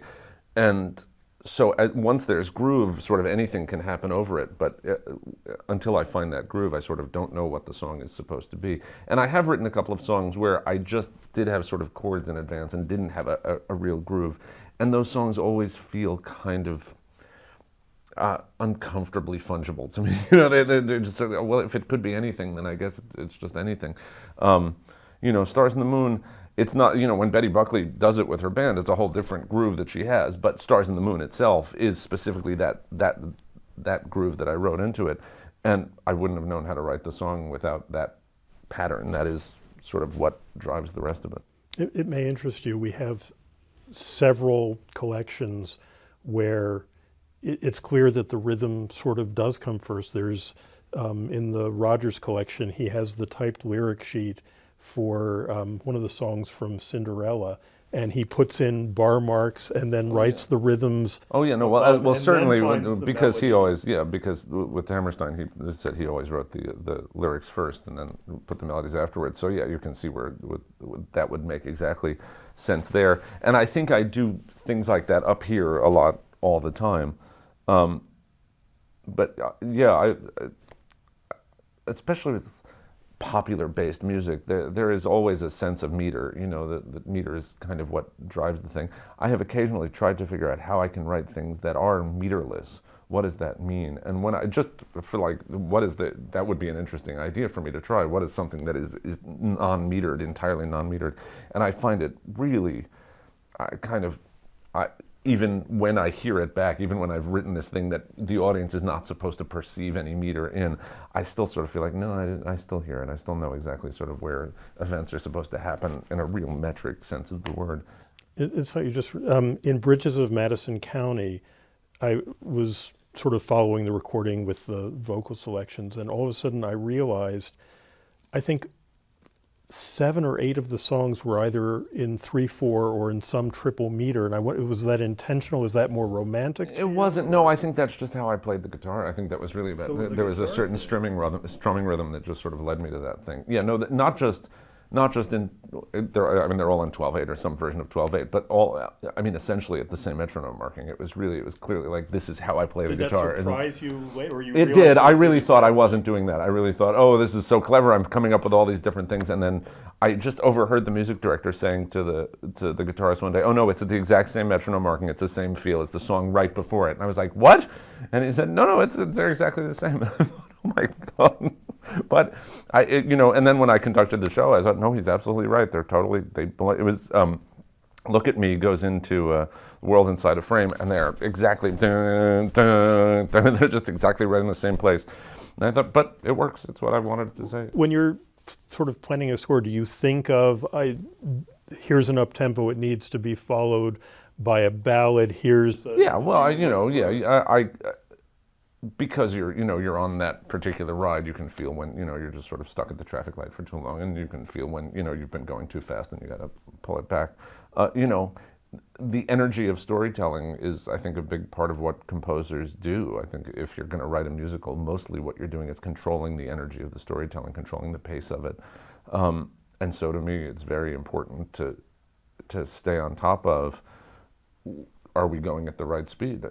And so once there's groove, sort of anything can happen over it. But until I find that groove, I sort of don't know what the song is supposed to be. And I have written a couple of songs where I just did have sort of chords in advance and didn't have a real groove. And those songs always feel kind of uncomfortably fungible to me. They're just, well, if it could be anything, then I guess it's just anything. Stars in the Moon, it's not, when Betty Buckley does it with her band, it's a whole different groove that she has, but Stars in the Moon itself is specifically that groove that I wrote into it, and I wouldn't have known how to write the song without that pattern. That is sort of what drives the rest of it. It may interest you, we have several collections where it's clear that the rhythm sort of does come first. There's, in the Rogers collection, he has the typed lyric sheet for one of the songs from Cinderella, and he puts in bar marks and then writes the rhythms. Oh yeah, no, well certainly, because he always, because with Hammerstein, he said he always wrote the lyrics first and then put the melodies afterwards. So yeah, you can see where that would make exactly sense there. And I think I do things like that up here a lot, all the time. But I especially with popular-based music, there is always a sense of meter. The meter is kind of what drives the thing. I have occasionally tried to figure out how I can write things that are meterless, what does that mean? And when I just, for like, that would be an interesting idea for me to try. What is something that is non-metered, entirely non-metered? And I find it really, even when I hear it back, even when I've written this thing that the audience is not supposed to perceive any meter in, I still sort of feel like, no, I still hear it. I still know exactly sort of where events are supposed to happen in a real metric sense of the word. It's funny, just in Bridges of Madison County, I was sort of following the recording with the vocal selections, and all of a sudden I realized, I think 7 or 8 of the songs were either in 3/4 or in some triple meter, and was that intentional? Was that more romantic? It wasn't. No, I think that's just how I played the guitar. I think that was really about. So there was a certain strumming rhythm that just sort of led me to that thing. Yeah, no, not just in. I mean, they're all in 12/8 or some version of 12/8, but all. I mean, essentially at the same metronome marking. It was clearly like, this is how I play the guitar. Did that surprise you later? It did. I really thought I wasn't doing that. I really thought, oh, this is so clever. I'm coming up with all these different things, and then I just overheard the music director saying to the guitarist one day, "Oh no, it's at the exact same metronome marking. It's the same feel. It's the song right before it." And I was like, "What?" And he said, "No, they're exactly the same." Oh my God! But and then when I conducted the show, I thought, no, he's absolutely right. It was. Look at Me goes into World Inside a Frame, and they're exactly, they're just exactly right in the same place. And I thought, but it works. It's what I wanted to say. When you're sort of planning a score, do you think of, here's an up-tempo, it needs to be followed by a ballad, because you're on that particular ride, you can feel when, you're just sort of stuck at the traffic light for too long, and you can feel when, you've been going too fast and you got to pull it back. The energy of storytelling is, I think, a big part of what composers do. I think if you're going to write a musical, mostly what you're doing is controlling the energy of the storytelling, controlling the pace of it. And so to me, it's very important to stay on top of, are we going at the right speed?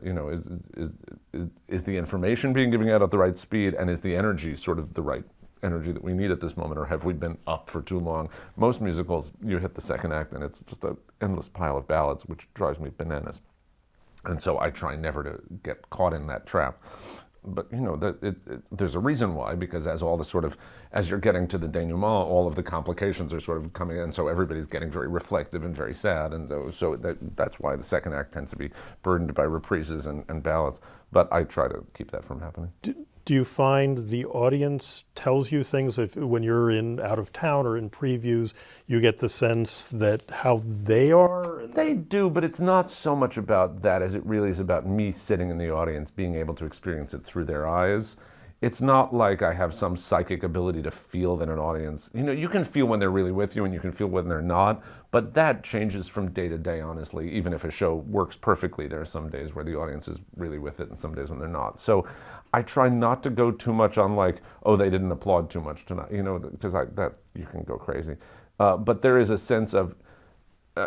Is the information being given out at the right speed, and is the energy sort of the right energy that we need at this moment, or have we been up for too long? Most musicals, you hit the second act and it's just an endless pile of ballads, which drives me bananas. And so I try never to get caught in that trap. But there's a reason why, because as you're getting to the denouement, all of the complications are sort of coming in, so everybody's getting very reflective and very sad, and so that's why the second act tends to be burdened by reprises and ballads. But I try to keep that from happening. Do you find the audience tells you things, when you're out of town or in previews, you get the sense that how they are? They do, but it's not so much about that as it really is about me sitting in the audience, being able to experience it through their eyes. It's not like I have some psychic ability to feel that an audience, you can feel when they're really with you and you can feel when they're not, but that changes from day to day, honestly. Even if a show works perfectly, there are some days where the audience is really with it and some days when they're not. So I try not to go too much on like, oh, they didn't applaud too much tonight, because that you can go crazy. But there is a sense of,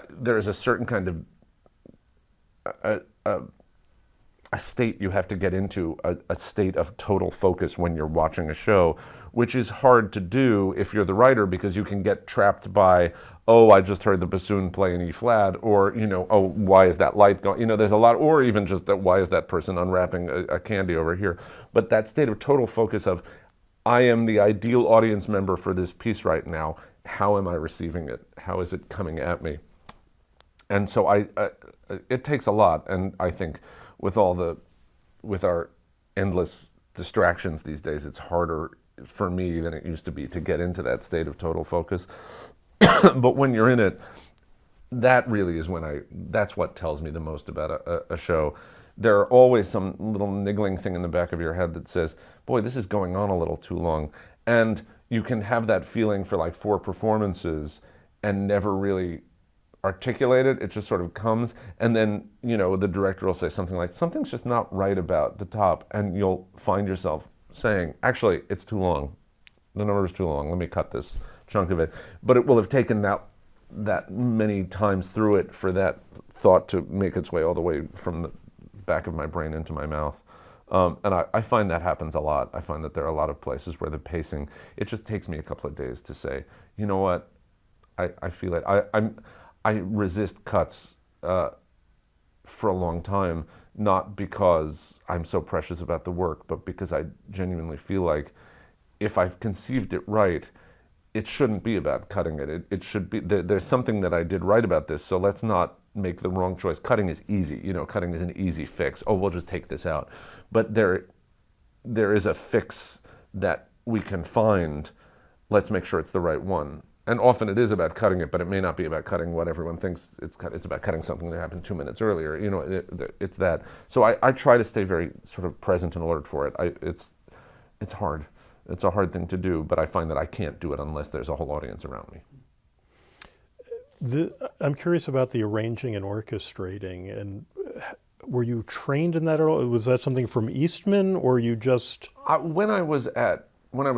there is a certain kind of a state you have to get into, a state of total focus when you're watching a show, which is hard to do if you're the writer, because you can get trapped by, oh, I just heard the bassoon play an E flat, or, oh, why is that light going? There's a lot, or even just that, why is that person unwrapping a candy over here? But that state of total focus of, I am the ideal audience member for this piece right now. How am I receiving it? How is it coming at me? And so it takes a lot, and I think with our endless distractions these days, it's harder for me than it used to be to get into that state of total focus. But when you're in it, that really is that's what tells me the most about a show. There are always some little niggling thing in the back of your head that says, boy, this is going on a little too long. And you can have that feeling for like 4 performances and never really articulate it. It just sort of comes, and then the director will say something like, something's just not right about the top, and you'll find yourself saying, actually, it's too long. The number is too long. Let me cut this chunk of it. But it will have taken that many times through it for that thought to make its way all the way from the back of my brain into my mouth. And I find that happens a lot. I find that there are a lot of places where the pacing, it just takes me a couple of days to say, you know what, I feel it. I resist cuts for a long time, not because I'm so precious about the work, but because I genuinely feel like if I've conceived it right, it shouldn't be about cutting it. It should be, there's something that I did right about this, so let's not make the wrong choice. Cutting is easy, cutting is an easy fix. Oh, we'll just take this out. But there is a fix that we can find. Let's make sure it's the right one. And often it is about cutting it, but it may not be about cutting what everyone thinks it's about cutting something that happened 2 minutes earlier. It's that. So I try to stay very sort of present and alert for it. It's hard. It's a hard thing to do, but I find that I can't do it unless there's a whole audience around me. I'm curious about the arranging and orchestrating, and were you trained in that at all? Was that something from Eastman, or you just... When I was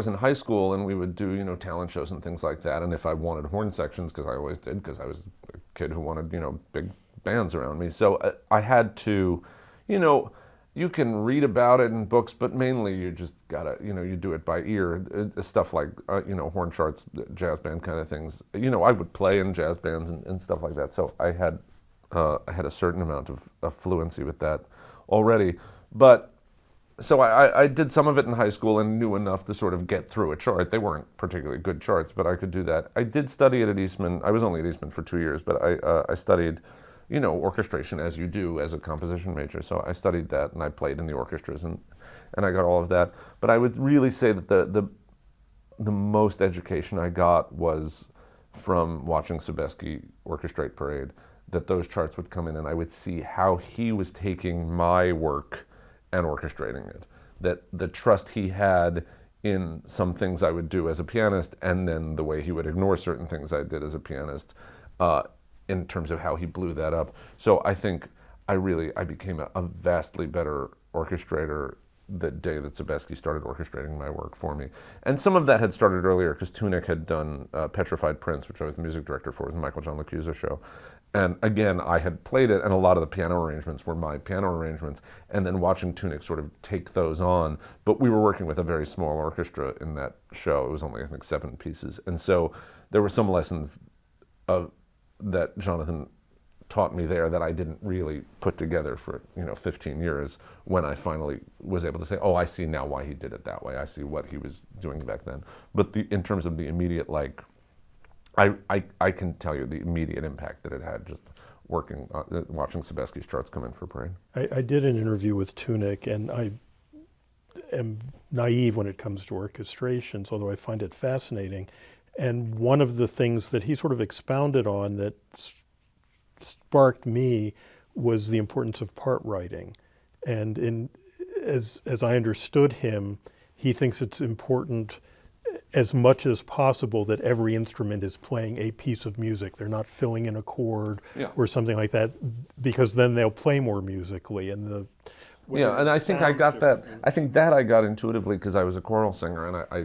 in high school and we would do, talent shows and things like that, and if I wanted horn sections, because I always did, because I was a kid who wanted, big bands around me. So I had to, you can read about it in books, but mainly you just gotta, you do it by ear. Stuff like, horn charts, jazz band kind of things. I would play in jazz bands and stuff like that. So I had a certain amount of fluency with that already. But so I did some of it in high school and knew enough to sort of get through a chart. They weren't particularly good charts, but I could do that. I did study it at Eastman. I was only at Eastman for 2 years, but I studied, orchestration as you do as a composition major. So I studied that and I played in the orchestras and I got all of that. But I would really say that the most education I got was from watching Sebesky orchestrate Parade, that those charts would come in and I would see how he was taking my work and orchestrating it. That the trust he had in some things I would do as a pianist, and then the way he would ignore certain things I did as a pianist, in terms of how he blew that up. So I think I became a vastly better orchestrator the day that Sebesky started orchestrating my work for me. And some of that had started earlier, because Tunick had done Petrified Prince, which I was the music director for. It was the Michael John LaChiusa show. And again, I had played it, and a lot of the piano arrangements were my piano arrangements, and then watching Tunick sort of take those on. But we were working with a very small orchestra in that show. It was only, I think, 7 pieces. And so there were some lessons that Jonathan taught me there that I didn't really put together for 15 years, when I finally was able to say, oh, I see now why he did it that way. I see what he was doing back then. But in terms of the immediate, I can tell you the immediate impact that it had just watching Sebesky's charts come in for Parade. I did an interview with Tunick, and I am naive when it comes to orchestrations, although I find it fascinating. And one of the things that he sort of expounded on that sparked me was the importance of part writing. And as I understood him, he thinks it's important as much as possible that every instrument is playing a piece of music. They're not filling in a chord or something like that, because then they'll play more musically. And and I think I got that. I think that I got intuitively because I was a choral singer, and I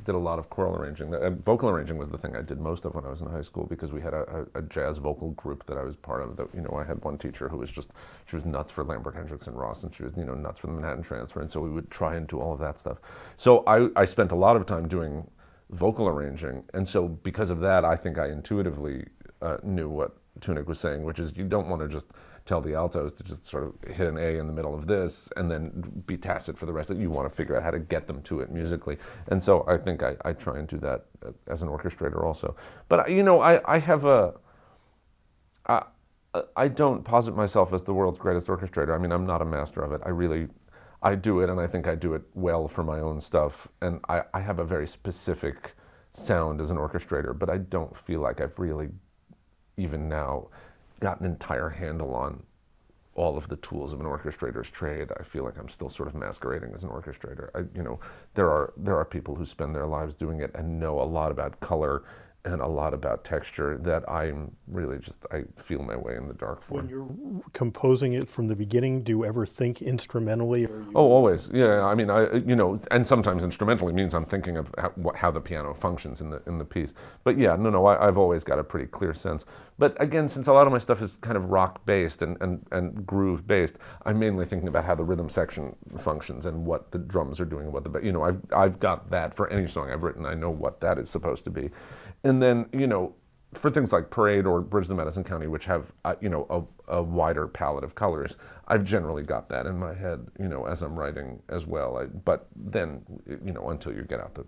did a lot of choral arranging. Vocal arranging was the thing I did most of when I was in high school, because we had a jazz vocal group that I was part of. That I had one teacher who was she was nuts for Lambert, Hendricks, and Ross, and she was nuts for the Manhattan Transfer, and so we would try and do all of that stuff. So I spent a lot of time doing vocal arranging, and so because of that, I think I intuitively knew what Tunick was saying, which is you don't want to just tell the altos to just sort of hit an A in the middle of this and then be tacit for the rest of it. You want to figure out how to get them to it musically. And so I think I try and do that as an orchestrator also. But I don't posit myself as the world's greatest orchestrator. I mean, I'm not a master of it. I do it, and I think I do it well for my own stuff. And I have a very specific sound as an orchestrator, but I don't feel like I've really, even now, got an entire handle on all of the tools of an orchestrator's trade. I feel like I'm still sort of masquerading as an orchestrator. There are people who spend their lives doing it and know a lot about color and a lot about texture that I'm really I feel my way in the dark for. When you're composing it from the beginning, do you ever think instrumentally? Oh, always. Yeah, I mean, and sometimes instrumentally means I'm thinking of how the piano functions in the piece. But yeah, I've always got a pretty clear sense. But again, since a lot of my stuff is kind of rock-based and groove-based, I'm mainly thinking about how the rhythm section functions and what the drums are doing, I've got that for any song I've written. I know what that is supposed to be. And then, for things like Parade or Bridges of Madison County, which have a wider palette of colors, I've generally got that in my head, as I'm writing as well. But then, until you get out the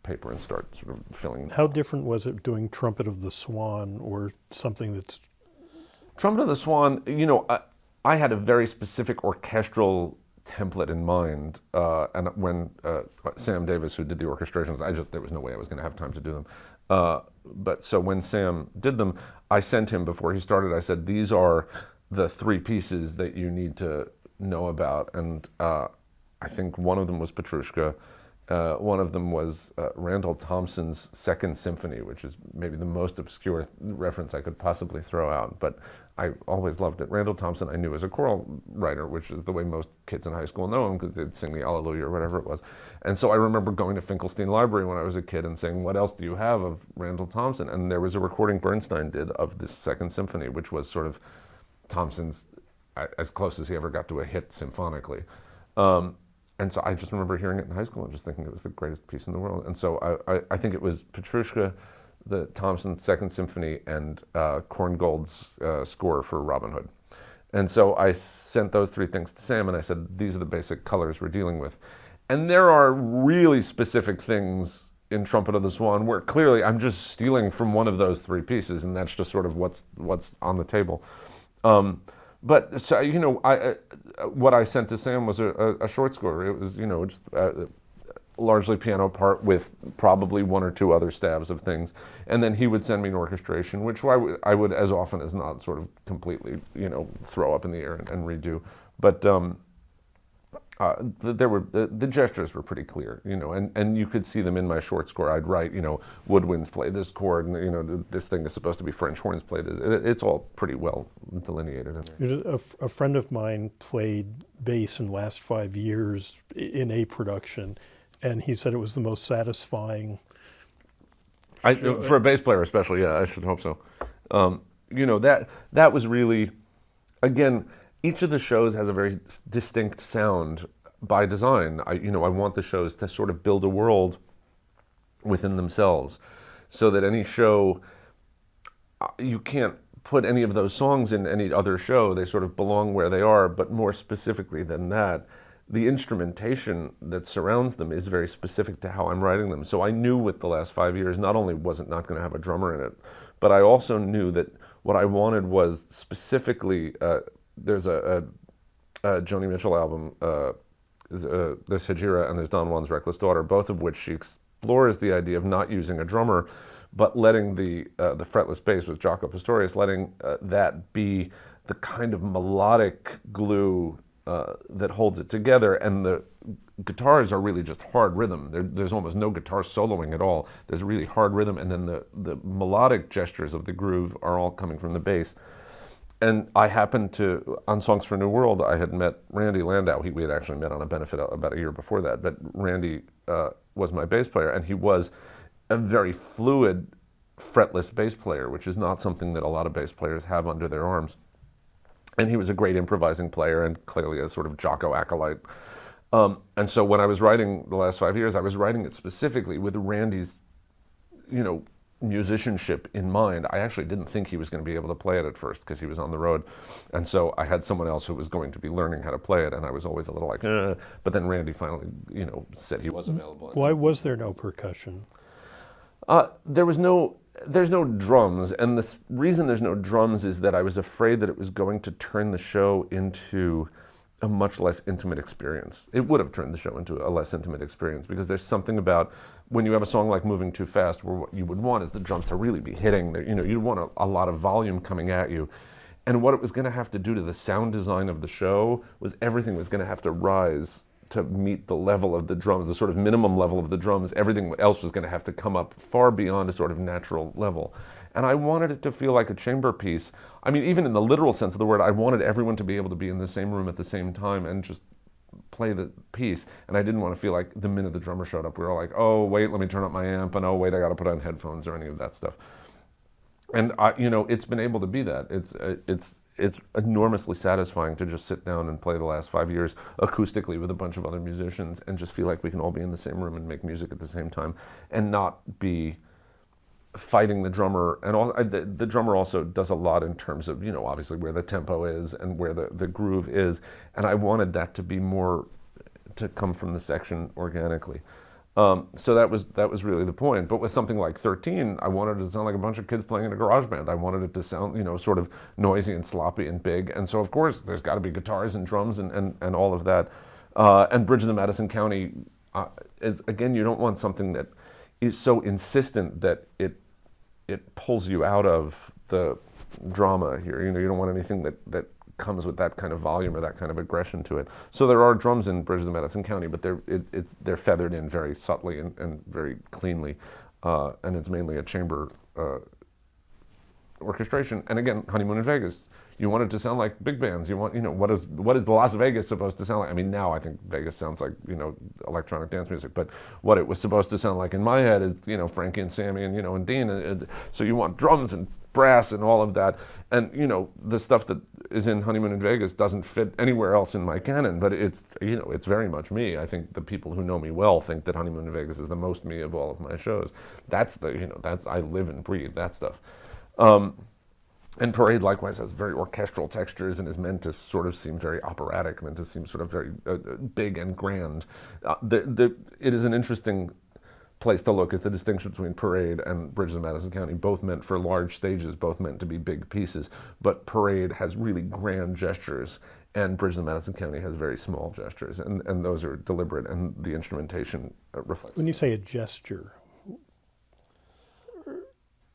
paper and start sort of filling. How different was it doing Trumpet of the Swan or something that's... Trumpet of the Swan, I had a very specific orchestral template in mind, and when Sam Davis, who did the orchestrations, there was no way I was going to have time to do them. But so when Sam did them, I sent him before he started. I said, "These are the 3 pieces that you need to know about," and I think one of them was Petrushka. One of them was Randall Thompson's Second Symphony, which is maybe the most obscure reference I could possibly throw out, but I always loved it. Randall Thompson I knew as a choral writer, which is the way most kids in high school know him, because they'd sing the Alleluia or whatever it was. And so I remember going to Finkelstein Library when I was a kid and saying, "What else do you have of Randall Thompson?" And there was a recording Bernstein did of this Second Symphony, which was sort of Thompson's as close as he ever got to a hit symphonically. And so I just remember hearing it in high school and just thinking it was the greatest piece in the world. And so I think it was Petrushka, the Thompson Second Symphony, and Korngold's score for Robin Hood. And so I sent those 3 things to Sam and I said, "These are the basic colors we're dealing with." And there are really specific things in Trumpet of the Swan where clearly I'm just stealing from one of those 3 pieces, and that's just sort of what's on the table. But so what I sent to Sam was a short score. It was just largely piano part with probably 1 or 2 other stabs of things, and then he would send me an orchestration, which I would as often as not sort of completely throw up in the air and redo. But the gestures were pretty clear, and you could see them in my short score. I'd write, woodwinds play this chord, and this thing is supposed to be French horns play this. It's all pretty well delineated in there. A friend of mine played bass in the last 5 years in a production, and he said it was the most satisfying. For a bass player especially, yeah, I should hope so. That was really, again, each of the shows has a very distinct sound by design. I want the shows to sort of build a world within themselves, so that any show, you can't put any of those songs in any other show. They sort of belong where they are, but more specifically than that, the instrumentation that surrounds them is very specific to how I'm writing them. So I knew with the last 5 years, not only was it not going to have a drummer in it, but I also knew that what I wanted was specifically, there's a Joni Mitchell album, there's Hejira and there's Don Juan's Reckless Daughter, both of which she explores the idea of not using a drummer, but letting the fretless bass with Jaco Pastorius, letting that be the kind of melodic glue that holds it together, and the guitars are really just hard rhythm. There's almost no guitar soloing at all. There's really hard rhythm, and then the melodic gestures of the groove are all coming from the bass. And I happened to, on Songs for a New World, I had met Randy Landau. We had actually met on a benefit about a year before that, but Randy was my bass player, and he was a very fluid, fretless bass player, which is not something that a lot of bass players have under their arms. And he was a great improvising player and clearly a sort of Jaco acolyte. And so when I was writing the last 5 years, I was writing it specifically with Randy's, musicianship in mind. I actually didn't think he was going to be able to play it at first because he was on the road. And so I had someone else who was going to be learning how to play it, and I was always a little like, But then Randy finally, said he was available. Why was there no percussion? There's no drums, and the reason there's no drums is that I was afraid that it was going to turn the show into a much less intimate experience. It would have turned the show into a less intimate experience, because there's something about when you have a song like Moving Too Fast, where what you would want is the drums to really be hitting. You'd want a lot of volume coming at you. And what it was going to have to do to the sound design of the show was everything was going to have to rise to meet the level of the drums, the sort of minimum level of the drums. Everything else was going to have to come up far beyond a sort of natural level. And I wanted it to feel like a chamber piece. I mean, even in the literal sense of the word, I wanted everyone to be able to be in the same room at the same time and just play the piece. And I didn't want to feel like the minute the drummer showed up, we were all like, oh, wait, let me turn up my amp, and oh, wait, I got to put on headphones or any of that stuff. And it's been able to be that. It's enormously satisfying to just sit down and play the last 5 years acoustically with a bunch of other musicians and just feel like we can all be in the same room and make music at the same time and not be fighting the drummer, and also, the drummer also does a lot in terms of, obviously where the tempo is and where the groove is, and I wanted that to be more, to come from the section organically. So that was really the point. But with something like 13, I wanted it to sound like a bunch of kids playing in a garage band. I wanted it to sound, sort of noisy and sloppy and big. And so, of course, there's got to be guitars and drums and all of that. And Bridges of Madison County is, again, you don't want something that is so insistent that it pulls you out of the drama here. You don't want anything that comes with that kind of volume or that kind of aggression to it. So there are drums in Bridges of Madison County, but they're feathered in very subtly and very cleanly, and it's mainly a chamber orchestration. And again, Honeymoon in Vegas, you want it to sound like big bands. You want, what is Las Vegas supposed to sound like? I mean, now I think Vegas sounds like, electronic dance music, but what it was supposed to sound like in my head is, Frankie and Sammy and, and Dean. So you want drums and brass and all of that. And, the stuff that is in Honeymoon in Vegas doesn't fit anywhere else in my canon, but it's, it's very much me. I think the people who know me well think that Honeymoon in Vegas is the most me of all of my shows. That's I live and breathe that stuff. And Parade likewise has very orchestral textures and is meant to sort of seem very operatic, meant to seem sort of very big and grand. It is an interesting place to look, is the distinction between Parade and Bridges of Madison County, both meant for large stages, both meant to be big pieces, but Parade has really grand gestures and Bridges of Madison County has very small gestures, and those are deliberate, and the instrumentation reflects. When you say a gesture,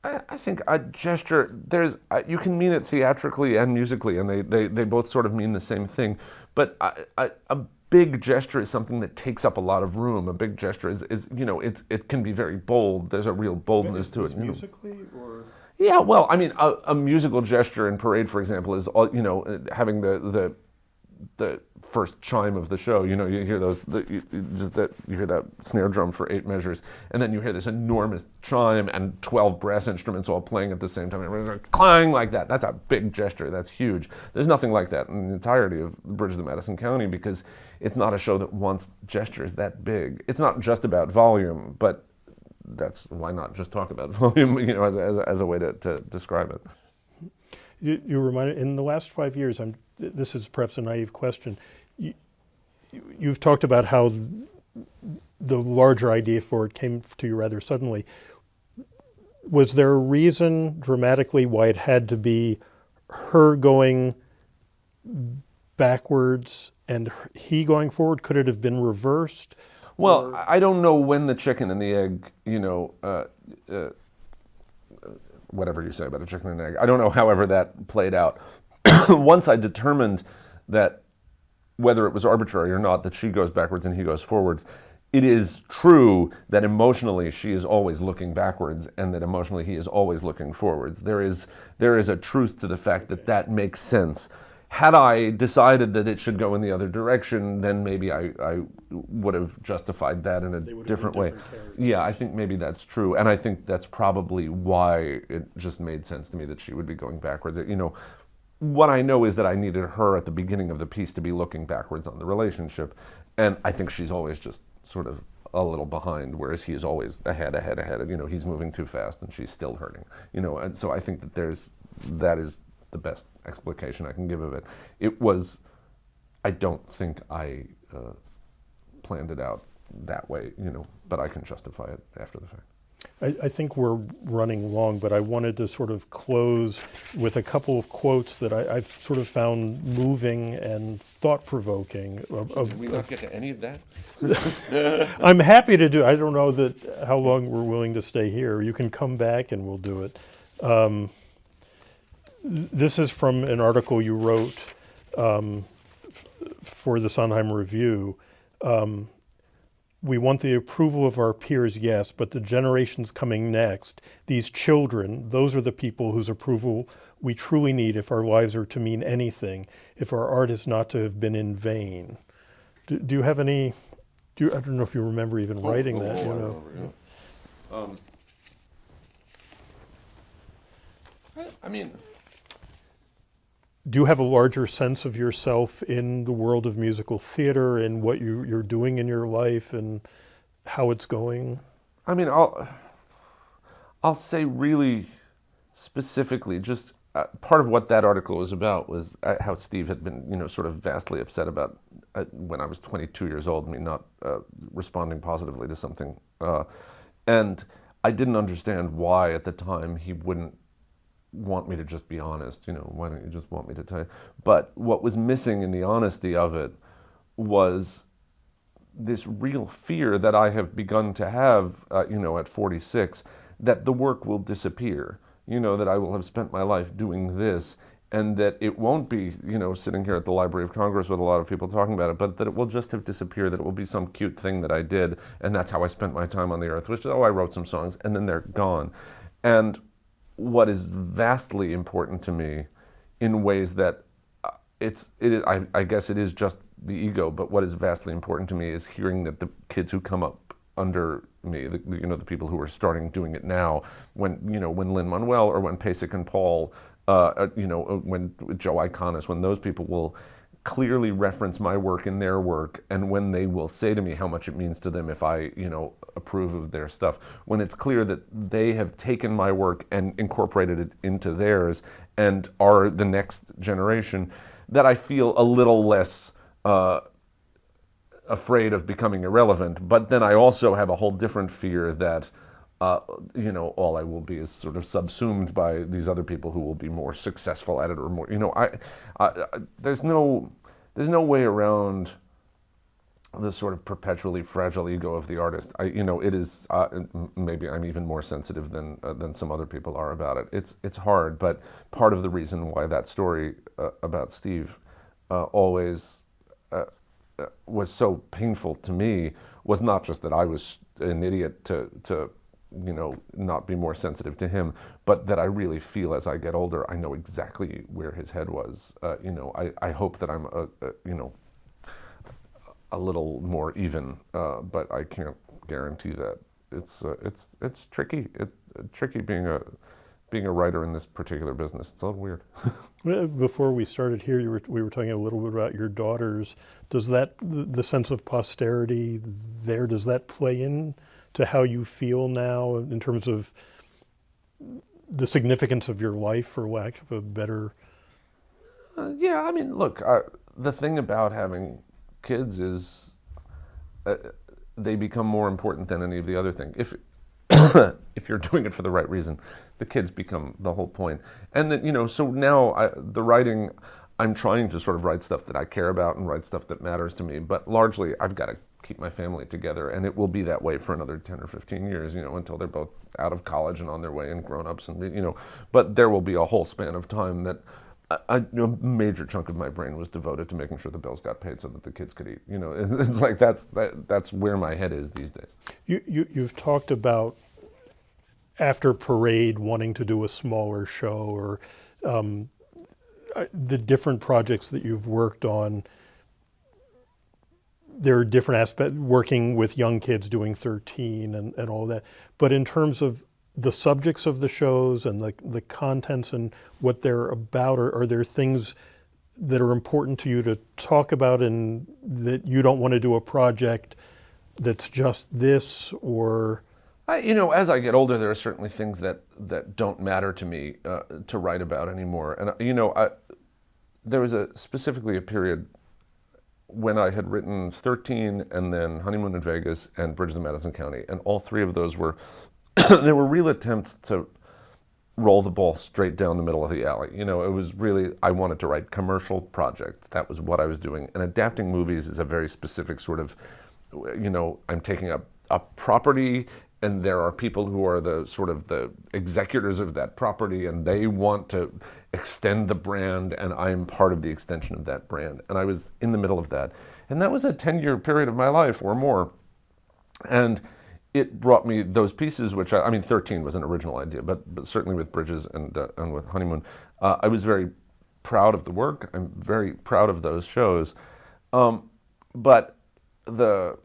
I think a gesture, you can mean it theatrically and musically, and they both sort of mean the same thing, but a big gesture is something that takes up a lot of room. A big gesture is it can be very bold. There's a real boldness to it. Musically, or? Yeah, well, I mean, a musical gesture in Parade, for example, is having the first chime of the show. You hear you hear that snare drum for 8 measures, and then you hear this enormous chime and 12 brass instruments all playing at the same time. Everybody's like, clang like that. That's a big gesture. That's huge. There's nothing like that in the entirety of Bridges of Madison County, because it's not a show that wants gestures that big. It's not just about volume, but that's why not just talk about volume, as a way to describe it. You reminded, in the last 5 years, this is perhaps a naive question, you've talked about how the larger idea for it came to you rather suddenly. Was there a reason dramatically why it had to be her going backwards and he going forward? Could it have been reversed? Well, I don't know when the chicken and the egg, whatever you say about a chicken and egg. I don't know, however that played out. Once I determined that, whether it was arbitrary or not, that she goes backwards and he goes forwards, it is true that emotionally she is always looking backwards and that emotionally he is always looking forwards. There is a truth to the fact that makes sense. Had I decided that it should go in the other direction, then maybe I would have justified that in a different way. Yeah, I think maybe that's true. And I think that's probably why it just made sense to me that she would be going backwards. What I know is that I needed her at the beginning of the piece to be looking backwards on the relationship. And I think she's always just sort of a little behind, whereas he is always ahead. He's moving too fast and she's still hurting. And so I think that that is the best explication I can give of it. I don't think I planned it out that way, but I can justify it after the fact. I think we're running long, but I wanted to sort of close with a couple of quotes that I've sort of found moving and thought-provoking. Did we not get to any of that? I'm happy to do. I don't know how long we're willing to stay here. You can come back and we'll do it. This is from an article you wrote for the Sondheim Review. We want the approval of our peers, yes, but the generations coming next, these children, those are the people whose approval we truly need if our lives are to mean anything, if our art is not to have been in vain. Do you have any, I don't know if you remember even writing that. I remember, yeah. I mean, do you have a larger sense of yourself in the world of musical theater and what you're doing in your life and how it's going? I mean, I'll say really specifically, just part of what that article was about was how Steve had been, sort of vastly upset about when I was 22 years old, me not responding positively to something. And I didn't understand why at the time he wouldn't want me to just be honest. Why don't you just want me to tell you? But what was missing in the honesty of it was this real fear that I have begun to have, at 46, that the work will disappear. That I will have spent my life doing this, and that it won't be, sitting here at the Library of Congress with a lot of people talking about it, but that it will just have disappeared, that it will be some cute thing that I did, and that's how I spent my time on the earth, which is, I wrote some songs, and then they're gone. And what is vastly important to me in ways that I guess it is just the ego, but what is vastly important to me is hearing that the kids who come up under me, the people who are starting doing it now, when Lin-Manuel or when Pasek and Paul, when Joe Iconis, when those people will clearly reference my work in their work, and when they will say to me how much it means to them if I, approve of their stuff, when it's clear that they have taken my work and incorporated it into theirs and are the next generation, that I feel a little less afraid of becoming irrelevant. But then I also have a whole different fear that all I will be is sort of subsumed by these other people who will be more successful at it, or more, there's no way around the sort of perpetually fragile ego of the artist. It is, maybe I'm even more sensitive than some other people are about it. It's hard, but part of the reason why that story about Steve always was so painful to me was not just that I was an idiot to not be more sensitive to him, but that I really feel as I get older, I know exactly where his head was. I hope that I'm a little more even, but I can't guarantee that. It's tricky. It's tricky being a writer in this particular business. It's a little weird. Before we started here, we were talking a little bit about your daughters. Does that, the sense of posterity there, does that play in to how you feel now in terms of the significance of your life, for lack of a better? Yeah, I mean, look, the thing about having kids is they become more important than any of the other things. If you're doing it for the right reason, the kids become the whole point. And that, so now the writing, I'm trying to sort of write stuff that I care about and write stuff that matters to me, but largely I've got to keep my family together, and it will be that way for another 10 or 15 years, until they're both out of college and on their way and grown-ups, and but there will be a whole span of time that a major chunk of my brain was devoted to making sure the bills got paid so that the kids could eat. It's like that's where my head is these days. You've talked about after Parade wanting to do a smaller show, or the different projects that you've worked on. There are different aspects, working with young kids, doing 13 and all that. But in terms of the subjects of the shows and the contents and what they're about, are there things that are important to you to talk about, and that you don't want to do a project that's just this, or? As I get older, there are certainly things that don't matter to me to write about anymore. And, there was specifically a period when I had written 13 and then Honeymoon in Vegas and Bridges of Madison County, and all three of those were, they were real attempts to roll the ball straight down the middle of the alley. It was really, I wanted to write commercial projects. That was what I was doing. And adapting movies is a very specific sort of, I'm taking a property, and there are people who are the sort of the executors of that property, and they want to extend the brand, and I'm part of the extension of that brand. And I was in the middle of that. And that was a 10-year period of my life or more. And it brought me those pieces, which I mean, 13 was an original idea, but certainly with Bridges and with Honeymoon, I was very proud of the work. I'm very proud of those shows. But the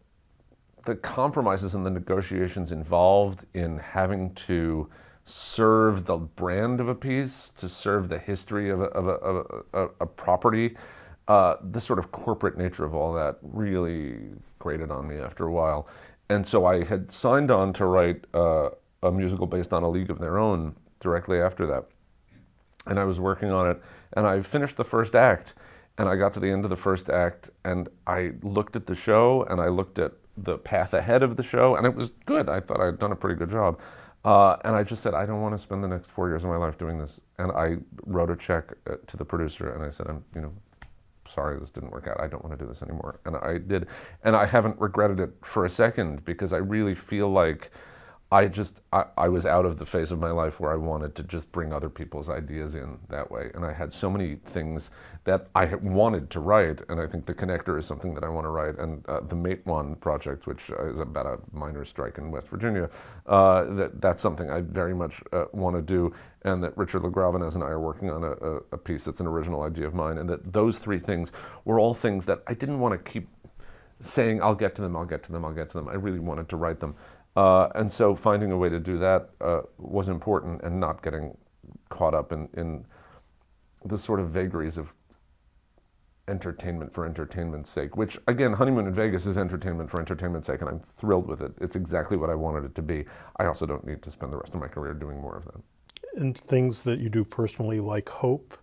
compromises and the negotiations involved in having to serve the brand of a piece, to serve the history of a property, the sort of corporate nature of all that really grated on me after a while. And so I had signed on to write a a musical based on A League of Their Own directly after that. And I was working on it, and I finished the first act, and I got to the end of the first act, and I looked at the show, and I looked at the path ahead of the show, and it was good. I thought I'd done a pretty good job. And I just said, I don't want to spend the next 4 years of my life doing this. And I wrote a check to the producer, and I said, I'm sorry, this didn't work out. I don't want to do this anymore. And I did. And I haven't regretted it for a second, because I really feel like I was out of the phase of my life where I wanted to just bring other people's ideas in that way. And I had so many things that I wanted to write, and I think The Connector is something that I want to write, and the Mate One project, which is about a miners' strike in West Virginia, that's something I very much want to do, and that Richard LaGravenez and I are working on a piece that's an original idea of mine, and that those three things were all things that I didn't want to keep saying, I'll get to them, I'll get to them, I'll get to them. I really wanted to write them. And so finding a way to do that was important, and not getting caught up in the sort of vagaries of entertainment for entertainment's sake, which, again, Honeymoon in Vegas is entertainment for entertainment's sake, and I'm thrilled with it. It's exactly what I wanted it to be. I also don't need to spend the rest of my career doing more of that. And things that you do personally, like Hope?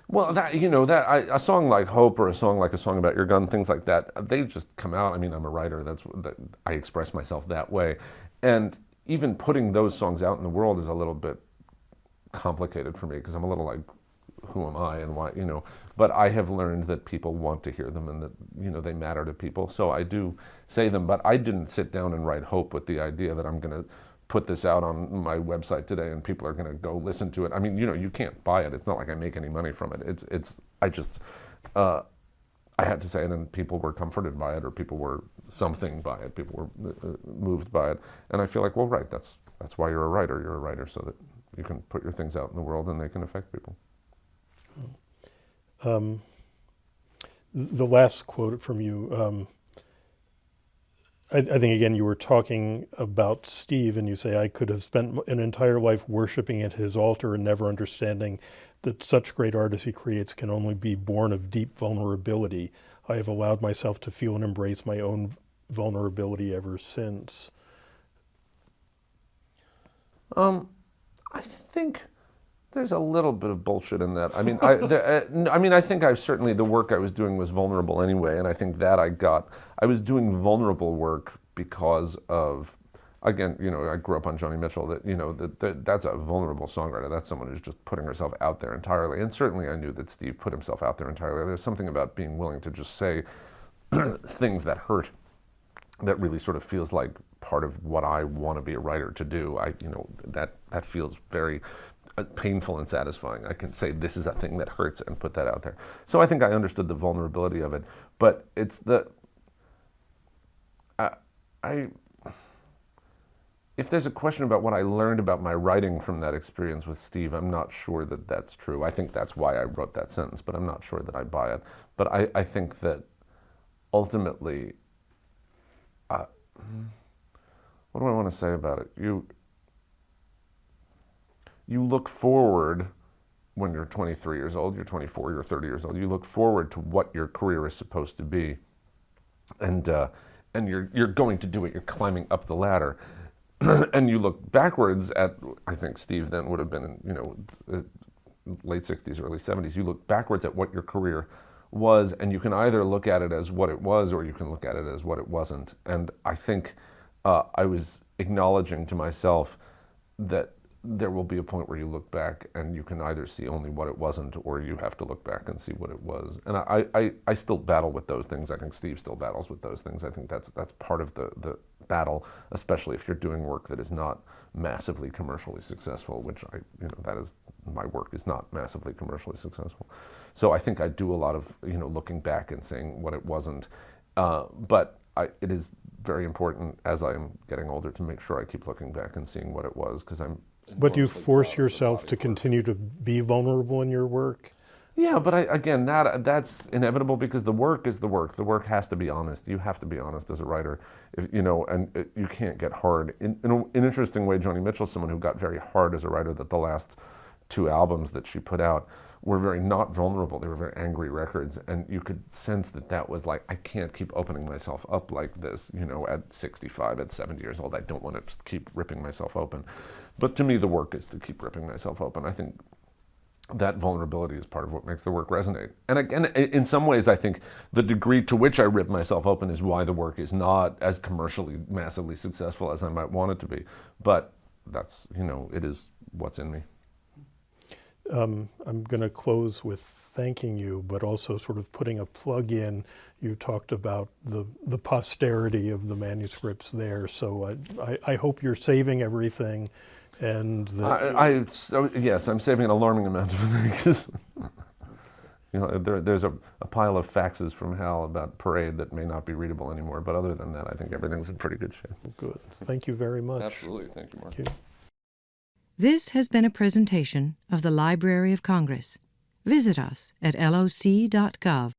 Well, a song like Hope, or a song like A Song About Your Gun, things like that, they just come out. I mean, I'm a writer. I express myself that way. And even putting those songs out in the world is a little bit complicated for me, because I'm a little like, who am I and why, But I have learned that people want to hear them, and that, they matter to people. So I do say them, but I didn't sit down and write Hope with the idea that I'm going to put this out on my website today and people are going to go listen to it. I mean, you can't buy it. It's not like I make any money from it. I had to say it, and people were comforted by it, or people were something by it. People were moved by it. And I feel like, well, right, that's why you're a writer. You're a writer so that you can put your things out in the world and they can affect people. The last quote from you, I think, again, you were talking about Steve, and you say, I could have spent an entire life worshiping at his altar and never understanding that such great art as he creates can only be born of deep vulnerability. I have allowed myself to feel and embrace my own vulnerability ever since. I think there's a little bit of bullshit in that. I mean, I think certainly the work I was doing was vulnerable anyway, and I think that I was doing vulnerable work because of, again, I grew up on Joni Mitchell. That's a vulnerable songwriter. That's someone who's just putting herself out there entirely. And certainly I knew that Steve put himself out there entirely. There's something about being willing to just say things that hurt, that really sort of feels like part of what I want to be a writer to do. That feels very painful and satisfying. I can say this is a thing that hurts and put that out there. So I think I understood the vulnerability of it, but it's if there's a question about what I learned about my writing from that experience with Steve, I'm not sure that that's true. I think that's why I wrote that sentence, but I'm not sure that I buy it. But I think that ultimately, what do I want to say about it? You look forward when you're 23 years old, you're 24, you're 30 years old. You look forward to what your career is supposed to be, and you're going to do it. You're climbing up the ladder, and you look backwards at. I think Steve then would have been in late 60s, early 70s. You look backwards at what your career was, and you can either look at it as what it was, or you can look at it as what it wasn't. And I think I was acknowledging to myself that there will be a point where you look back and you can either see only what it wasn't, or you have to look back and see what it was. And I still battle with those things. I think Steve still battles with those things. I think that's part of the battle, especially if you're doing work that is not massively commercially successful, which that is, my work is not massively commercially successful. So I think I do a lot of, looking back and saying what it wasn't. But it is very important as I'm getting older to make sure I keep looking back and seeing what it was, because I'm. But do you force yourself to continue to be vulnerable in your work? Yeah, but that's inevitable, because the work is the work. The work has to be honest. You have to be honest as a writer, and you can't get hard. In an interesting way, Joni Mitchell's someone who got very hard as a writer. That the last two albums that she put out were very not vulnerable. They were very angry records, and you could sense that that was like, I can't keep opening myself up like this, you know, at 65, at 70 years old. I don't want to just keep ripping myself open. But to me, the work is to keep ripping myself open. I think that vulnerability is part of what makes the work resonate. And again, in some ways, I think the degree to which I rip myself open is why the work is not as commercially massively successful as I might want it to be. But that's, you know, it is what's in me. I'm going to close with thanking you, but also sort of putting a plug in. You talked about the posterity of the manuscripts there, so I hope you're saving everything, and that yes, I'm saving an alarming amount of things. You know, there's a pile of faxes from Hal about Parade that may not be readable anymore, but other than that, I think everything's in pretty good shape. Good. Thank you very much. Absolutely. Thank you, Mark. Thank you. This has been a presentation of the Library of Congress. Visit us at loc.gov.